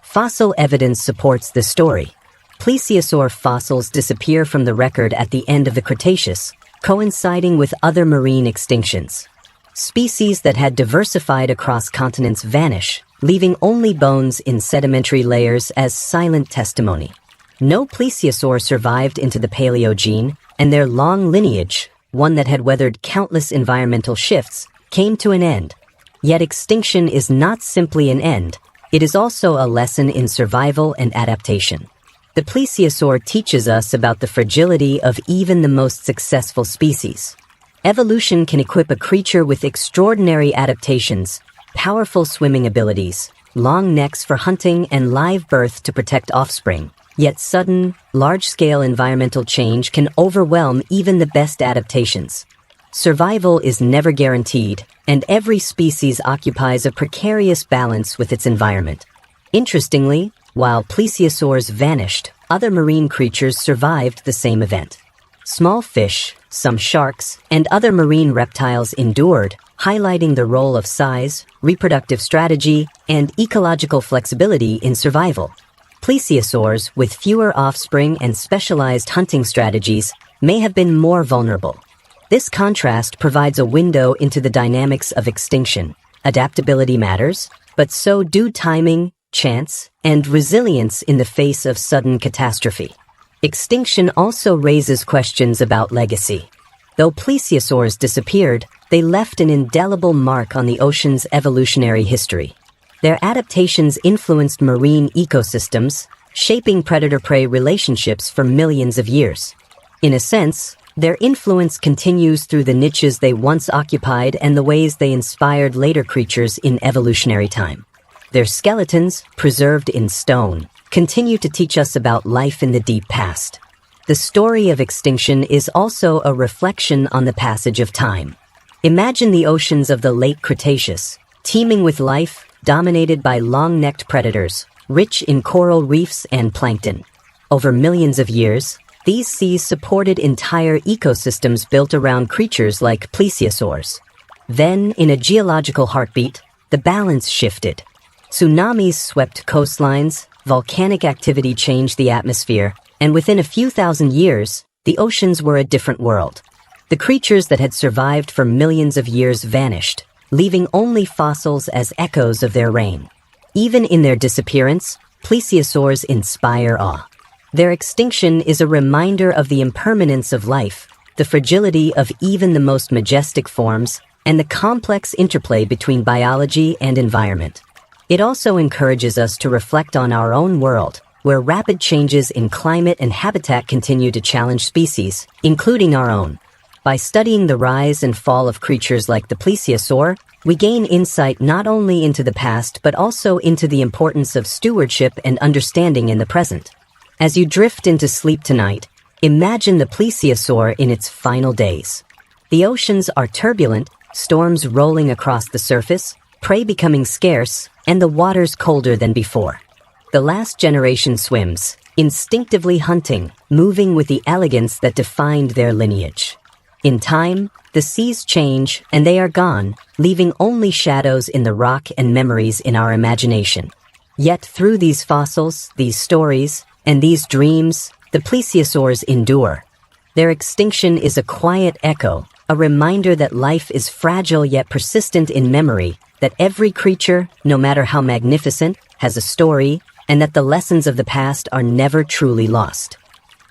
Fossil evidence supports this story. Plesiosaur fossils disappear from the record at the end of the Cretaceous, coinciding with other marine extinctions. Species that had diversified across continents vanish, leaving only bones in sedimentary layers as silent testimony. No plesiosaur survived into the Paleogene, and their long lineage, one that had weathered countless environmental shifts, came to an end. Yet extinction is not simply an end, it is also a lesson in survival and adaptation. The plesiosaur teaches us about the fragility of even the most successful species. Evolution can equip a creature with extraordinary adaptations, powerful swimming abilities, long necks for hunting, and live birth to protect offspring. Yet sudden, large-scale environmental change can overwhelm even the best adaptations. Survival is never guaranteed, and every species occupies a precarious balance with its environment. Interestingly, while plesiosaurs vanished, other marine creatures survived the same event. Small fish, some sharks, and other marine reptiles endured, highlighting the role of size, reproductive strategy, and ecological flexibility in survival. Plesiosaurs, with fewer offspring and specialized hunting strategies, may have been more vulnerable. This contrast provides a window into the dynamics of extinction. Adaptability matters, but so do timing, chance, and resilience in the face of sudden catastrophe. Extinction also raises questions about legacy. Though plesiosaurs disappeared, they left an indelible mark on the ocean's evolutionary history. Their adaptations influenced marine ecosystems, shaping predator-prey relationships for millions of years. In a sense, their influence continues through the niches they once occupied and the ways they inspired later creatures in evolutionary time. Their skeletons, preserved in stone, continue to teach us about life in the deep past. The story of extinction is also a reflection on the passage of time. Imagine the oceans of the late Cretaceous, teeming with life, dominated by long-necked predators, rich in coral reefs and plankton. Over millions of years, these seas supported entire ecosystems built around creatures like plesiosaurs. Then, in a geological heartbeat, the balance shifted. Tsunamis swept coastlines, volcanic activity changed the atmosphere, and within a few thousand years, the oceans were a different world. The creatures that had survived for millions of years vanished, leaving only fossils as echoes of their reign. Even in their disappearance, plesiosaurs inspire awe. Their extinction is a reminder of the impermanence of life, the fragility of even the most majestic forms, and the complex interplay between biology and environment. It also encourages us to reflect on our own world, where rapid changes in climate and habitat continue to challenge species, including our own. By studying the rise and fall of creatures like the plesiosaur, we gain insight not only into the past but also into the importance of stewardship and understanding in the present. As you drift into sleep tonight, imagine the plesiosaur in its final days. The oceans are turbulent, storms rolling across the surface, prey becoming scarce, and the waters colder than before. The last generation swims, instinctively hunting, moving with the elegance that defined their lineage. In time, the seas change and they are gone, leaving only shadows in the rock and memories in our imagination. Yet through these fossils, these stories, and these dreams, the plesiosaurs endure. Their extinction is a quiet echo, a reminder that life is fragile yet persistent in memory, that every creature, no matter how magnificent, has a story, and that the lessons of the past are never truly lost.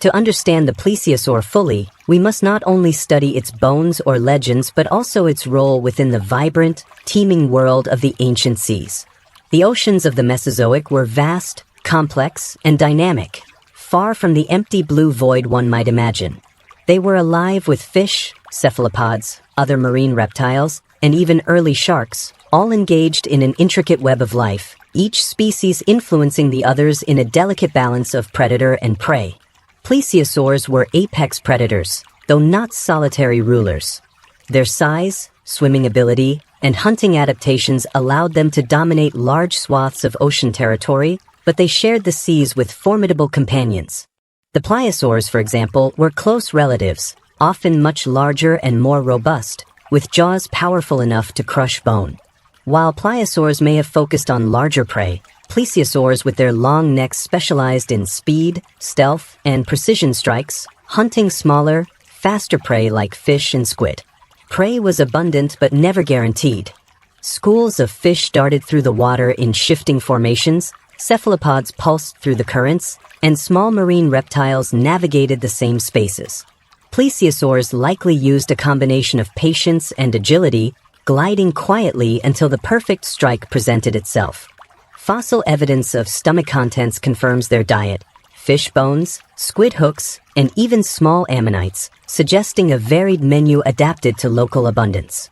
To understand the plesiosaur fully, we must not only study its bones or legends but also its role within the vibrant, teeming world of the ancient seas. The oceans of the Mesozoic were vast, complex, and dynamic, far from the empty blue void one might imagine. They were alive with fish, cephalopods, other marine reptiles, and even early sharks, all engaged in an intricate web of life, each species influencing the others in a delicate balance of predator and prey. Plesiosaurs were apex predators, though not solitary rulers. Their size, swimming ability, and hunting adaptations allowed them to dominate large swaths of ocean territory, but they shared the seas with formidable companions. The pliosaurs, for example, were close relatives, often much larger and more robust, with jaws powerful enough to crush bone. While pliosaurs may have focused on larger prey, plesiosaurs with their long necks specialized in speed, stealth, and precision strikes, hunting smaller, faster prey like fish and squid. Prey was abundant but never guaranteed. Schools of fish darted through the water in shifting formations, cephalopods pulsed through the currents, and small marine reptiles navigated the same spaces. Plesiosaurs likely used a combination of patience and agility, gliding quietly until the perfect strike presented itself. Fossil evidence of stomach contents confirms their diet: fish bones, squid hooks, and even small ammonites, suggesting a varied menu adapted to local abundance.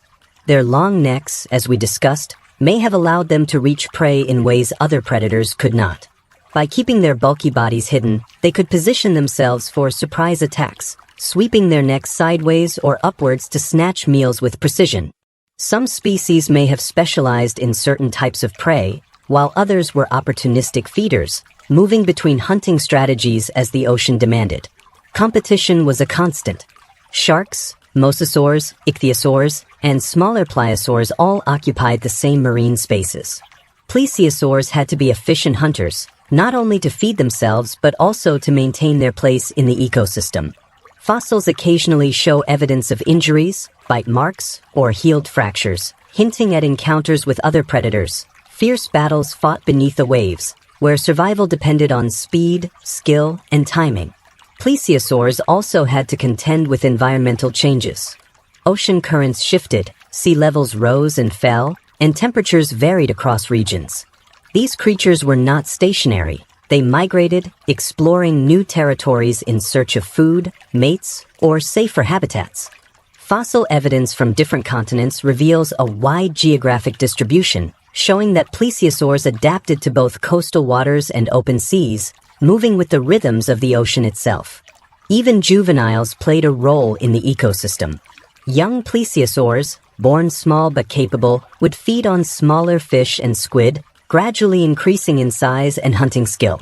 Their long necks, as we discussed, may have allowed them to reach prey in ways other predators could not. By keeping their bulky bodies hidden, they could position themselves for surprise attacks, sweeping their necks sideways or upwards to snatch meals with precision. Some species may have specialized in certain types of prey, while others were opportunistic feeders, moving between hunting strategies as the ocean demanded. Competition was a constant. Sharks, mosasaurs, ichthyosaurs, and smaller pliosaurs all occupied the same marine spaces. Plesiosaurs had to be efficient hunters, not only to feed themselves but also to maintain their place in the ecosystem. Fossils occasionally show evidence of injuries, bite marks, or healed fractures, hinting at encounters with other predators. Fierce battles fought beneath the waves, where survival depended on speed, skill, and timing. Plesiosaurs also had to contend with environmental changes. Ocean currents shifted, sea levels rose and fell, and temperatures varied across regions. These creatures were not stationary. They migrated, exploring new territories in search of food, mates, or safer habitats. Fossil evidence from different continents reveals a wide geographic distribution, showing that plesiosaurs adapted to both coastal waters and open seas, moving with the rhythms of the ocean itself. Even juveniles played a role in the ecosystem. Young plesiosaurs, born small but capable, would feed on smaller fish and squid, gradually increasing in size and hunting skill.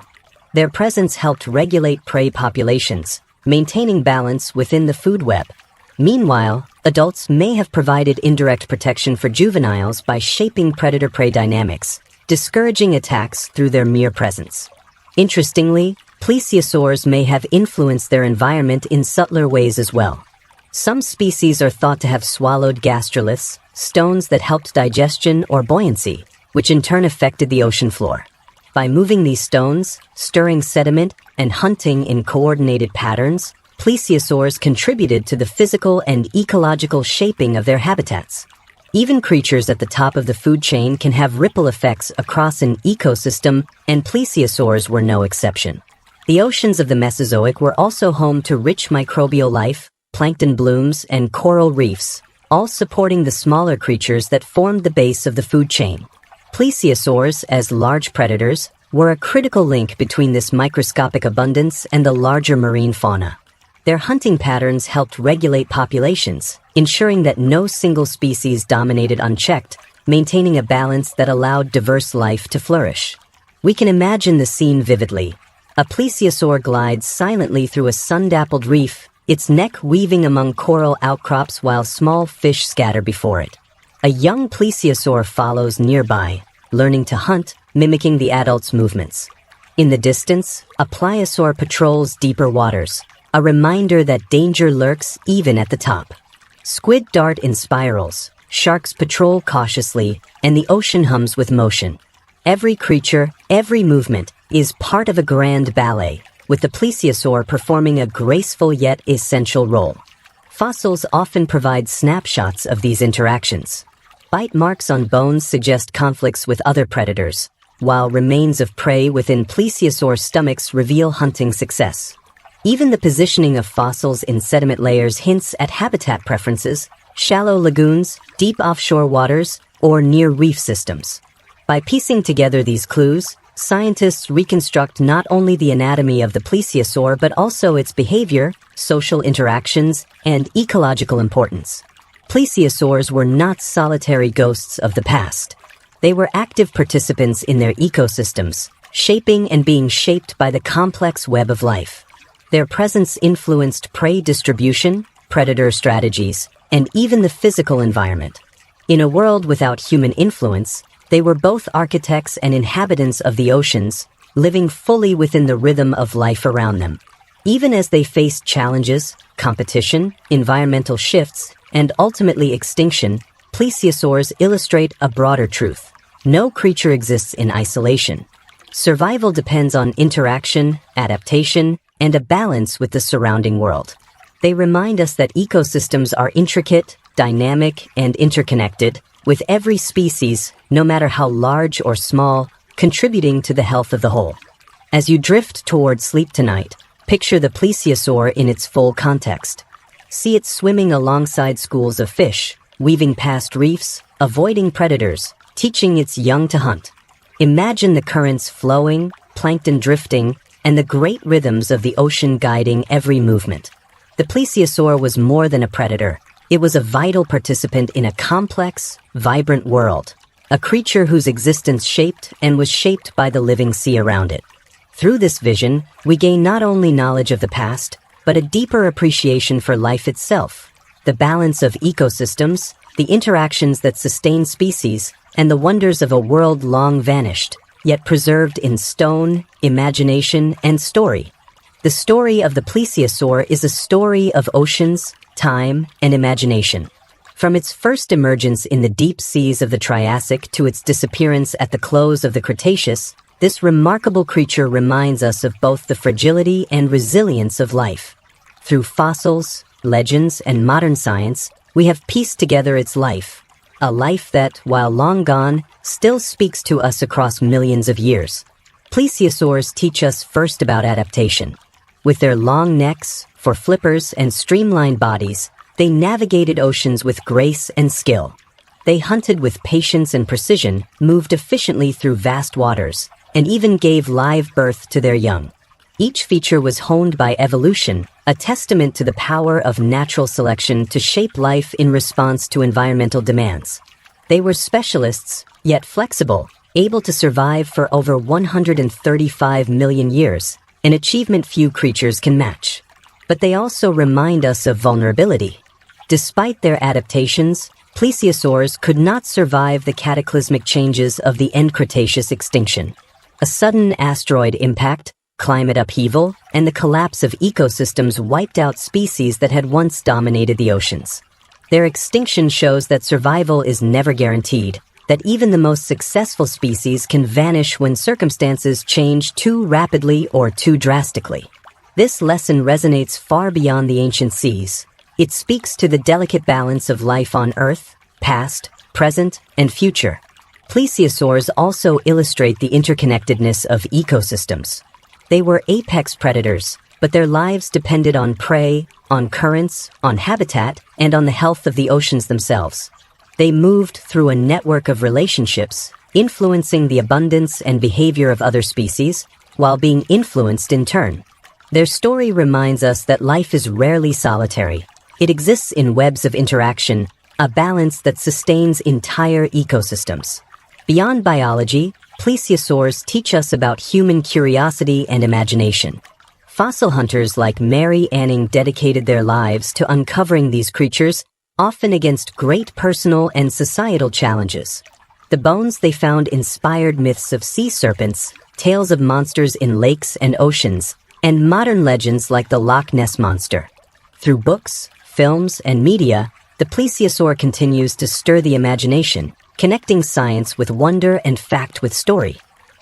Their presence helped regulate prey populations, maintaining balance within the food web. Meanwhile, adults may have provided indirect protection for juveniles by shaping predator-prey dynamics, discouraging attacks through their mere presence. Interestingly, plesiosaurs may have influenced their environment in subtler ways as well. Some species are thought to have swallowed gastroliths, stones that helped digestion or buoyancy, which in turn affected the ocean floor. By moving these stones, stirring sediment, and hunting in coordinated patterns, plesiosaurs contributed to the physical and ecological shaping of their habitats. Even creatures at the top of the food chain can have ripple effects across an ecosystem, and plesiosaurs were no exception. The oceans of the Mesozoic were also home to rich microbial life, plankton blooms, and coral reefs, all supporting the smaller creatures that formed the base of the food chain. Plesiosaurs, as large predators, were a critical link between this microscopic abundance and the larger marine fauna. Their hunting patterns helped regulate populations, ensuring that no single species dominated unchecked, maintaining a balance that allowed diverse life to flourish. We can imagine the scene vividly. A plesiosaur glides silently through a sun-dappled reef, its neck weaving among coral outcrops while small fish scatter before it. A young plesiosaur follows nearby, learning to hunt, mimicking the adult's movements. In the distance, a pliosaur patrols deeper waters, a reminder that danger lurks even at the top. Squid dart in spirals, sharks patrol cautiously, and the ocean hums with motion. Every creature, every movement, is part of a grand ballet, with the plesiosaur performing a graceful yet essential role. Fossils often provide snapshots of these interactions. Bite marks on bones suggest conflicts with other predators, while remains of prey within plesiosaur stomachs reveal hunting success. Even the positioning of fossils in sediment layers hints at habitat preferences, shallow lagoons, deep offshore waters, or near reef systems. By piecing together these clues, scientists reconstruct not only the anatomy of the plesiosaur but also its behavior, social interactions, and ecological importance. Plesiosaurs were not solitary ghosts of the past. They were active participants in their ecosystems, shaping and being shaped by the complex web of life. Their presence influenced prey distribution, predator strategies, and even the physical environment. In a world without human influence, they were both architects and inhabitants of the oceans, living fully within the rhythm of life around them. Even as they faced challenges, competition, environmental shifts, and ultimately extinction, plesiosaurs illustrate a broader truth. No creature exists in isolation. Survival depends on interaction, adaptation, and a balance with the surrounding world. They remind us that ecosystems are intricate, dynamic, and interconnected, with every species, no matter how large or small, contributing to the health of the whole. As you drift toward sleep tonight, picture the plesiosaur in its full context. See it swimming alongside schools of fish, weaving past reefs, avoiding predators, teaching its young to hunt. Imagine the currents flowing, plankton drifting, and the great rhythms of the ocean guiding every movement. The plesiosaur was more than a predator. It was a vital participant in a complex, vibrant world, a creature whose existence shaped and was shaped by the living sea around it. Through this vision, we gain not only knowledge of the past, but a deeper appreciation for life itself, the balance of ecosystems, the interactions that sustain species, and the wonders of a world long vanished, yet preserved in stone, imagination, and story. The story of the plesiosaur is a story of oceans, time, and imagination. From its first emergence in the deep seas of the Triassic to its disappearance at the close of the Cretaceous, this remarkable creature reminds us of both the fragility and resilience of life. Through fossils, legends, and modern science, we have pieced together its life, a life that, while long gone, still speaks to us across millions of years. Plesiosaurs teach us first about adaptation. With their long necks, for flippers, and streamlined bodies, they navigated oceans with grace and skill. They hunted with patience and precision, moved efficiently through vast waters, and even gave live birth to their young. Each feature was honed by evolution, a testament to the power of natural selection to shape life in response to environmental demands. They were specialists, yet flexible, able to survive for over 135 million years, an achievement few creatures can match. But they also remind us of vulnerability. Despite their adaptations, plesiosaurs could not survive the cataclysmic changes of the end Cretaceous extinction. A sudden asteroid impact, climate upheaval, and the collapse of ecosystems wiped out species that had once dominated the oceans. Their extinction shows that survival is never guaranteed, that even the most successful species can vanish when circumstances change too rapidly or too drastically. This lesson resonates far beyond the ancient seas. It speaks to the delicate balance of life on Earth, past, present, and future. Plesiosaurs also illustrate the interconnectedness of ecosystems. They were apex predators, but their lives depended on prey, on currents, on habitat, and on the health of the oceans themselves. They moved through a network of relationships, influencing the abundance and behavior of other species, while being influenced in turn. Their story reminds us that life is rarely solitary. It exists in webs of interaction, a balance that sustains entire ecosystems. Beyond biology, plesiosaurs teach us about human curiosity and imagination. Fossil hunters like Mary Anning dedicated their lives to uncovering these creatures, often against great personal and societal challenges. The bones they found inspired myths of sea serpents, tales of monsters in lakes and oceans, and modern legends like the Loch Ness Monster. Through books, films, and media, the plesiosaur continues to stir the imagination, connecting science with wonder and fact with story.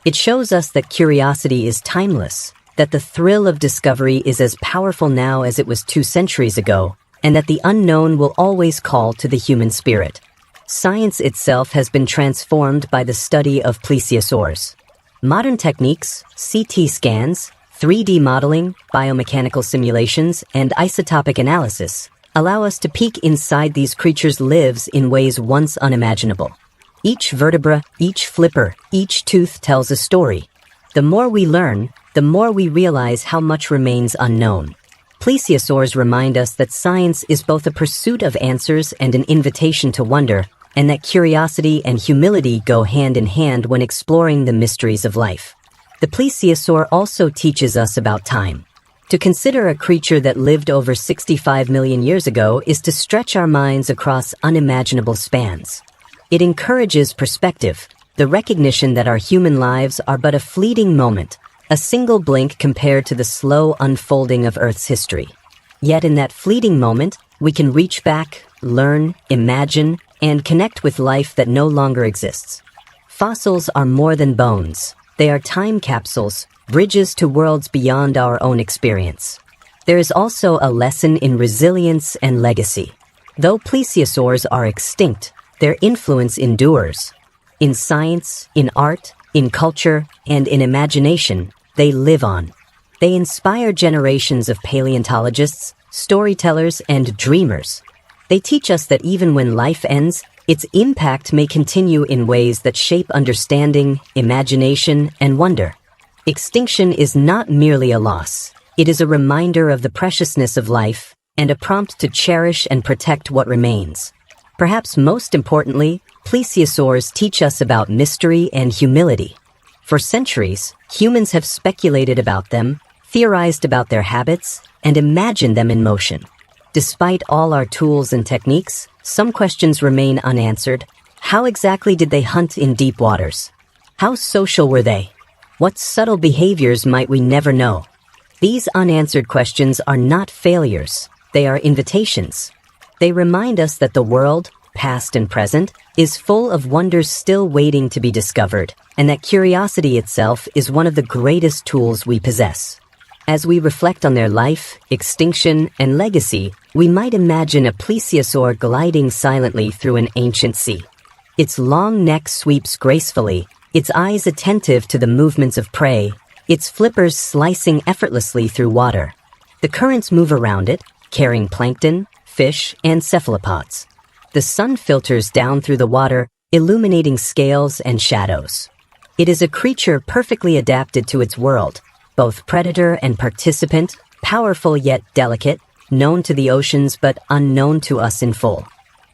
It shows us that curiosity is timeless, that the thrill of discovery is as powerful now as it was 2 centuries ago, and that the unknown will always call to the human spirit. Science itself has been transformed by the study of plesiosaurs. Modern techniques, CT scans, 3D modeling, biomechanical simulations, and isotopic analysis allow us to peek inside these creatures' lives in ways once unimaginable. Each vertebra, each flipper, each tooth tells a story. The more we learn, the more we realize how much remains unknown. Plesiosaurs remind us that science is both a pursuit of answers and an invitation to wonder, and that curiosity and humility go hand in hand when exploring the mysteries of life. The plesiosaur also teaches us about time. To consider a creature that lived over 65 million years ago is to stretch our minds across unimaginable spans. It encourages perspective, the recognition that our human lives are but a fleeting moment, a single blink compared to the slow unfolding of Earth's history. Yet in that fleeting moment, we can reach back, learn, imagine, and connect with life that no longer exists. Fossils are more than bones. They are time capsules, bridges to worlds beyond our own experience. There is also a lesson in resilience and legacy. Though plesiosaurs are extinct, their influence endures. In science, in art, in culture, and in imagination, they live on. They inspire generations of paleontologists, storytellers, and dreamers. They teach us that even when life ends, its impact may continue in ways that shape understanding, imagination, and wonder. Extinction is not merely a loss. It is a reminder of the preciousness of life and a prompt to cherish and protect what remains. Perhaps most importantly, plesiosaurs teach us about mystery and humility. For centuries, humans have speculated about them, theorized about their habits, and imagined them in motion. Despite all our tools and techniques, some questions remain unanswered. How exactly did they hunt in deep waters? How social were they? What subtle behaviors might we never know? These unanswered questions are not failures. They are invitations. They remind us that the world, past and present, is full of wonders still waiting to be discovered, and that curiosity itself is one of the greatest tools we possess. As we reflect on their life, extinction, and legacy, we might imagine a plesiosaur gliding silently through an ancient sea. Its long neck sweeps gracefully, its eyes attentive to the movements of prey, its flippers slicing effortlessly through water. The currents move around it, carrying plankton, fish, and cephalopods. The sun filters down through the water, illuminating scales and shadows. It is a creature perfectly adapted to its world, both predator and participant, powerful yet delicate, known to the oceans but unknown to us in full.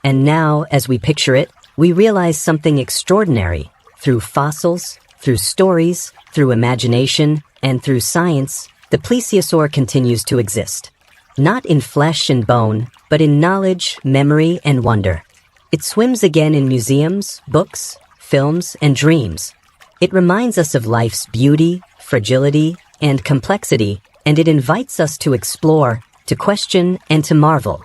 And now, as we picture it, we realize something extraordinary. Through fossils, through stories, through imagination, and through science, the plesiosaur continues to exist. Not in flesh and bone, but in knowledge, memory, and wonder. It swims again in museums, books, films, and dreams. It reminds us of life's beauty, fragility, and complexity, and it invites us to explore, to question, and to marvel.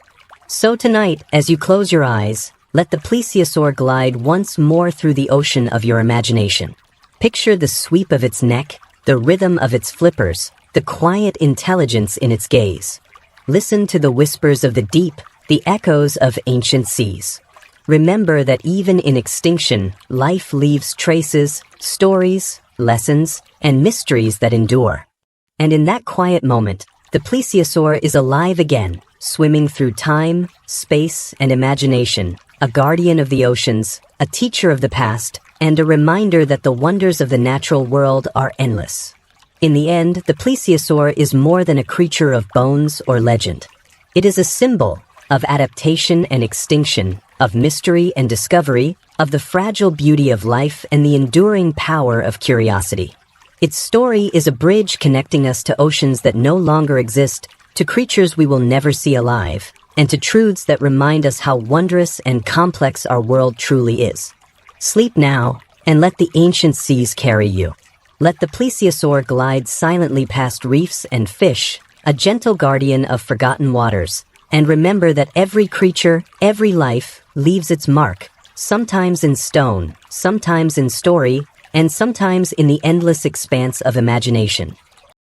So tonight, as you close your eyes, let the plesiosaur glide once more through the ocean of your imagination. Picture the sweep of its neck, the rhythm of its flippers, the quiet intelligence in its gaze. Listen to the whispers of the deep, the echoes of ancient seas. Remember that even in extinction, life leaves traces, stories, lessons, and mysteries that endure. And in that quiet moment, the plesiosaur is alive again, swimming through time, space, and imagination, a guardian of the oceans, a teacher of the past, and a reminder that the wonders of the natural world are endless. In the end, the plesiosaur is more than a creature of bones or legend. It is a symbol of adaptation and extinction, of mystery and discovery, of the fragile beauty of life and the enduring power of curiosity. Its story is a bridge connecting us to oceans that no longer exist, to creatures we will never see alive, and to truths that remind us how wondrous and complex our world truly is. Sleep now, and let the ancient seas carry you. Let the plesiosaur glide silently past reefs and fish, a gentle guardian of forgotten waters, and remember that every creature, every life, leaves its mark, sometimes in stone, sometimes in story, and sometimes in the endless expanse of imagination.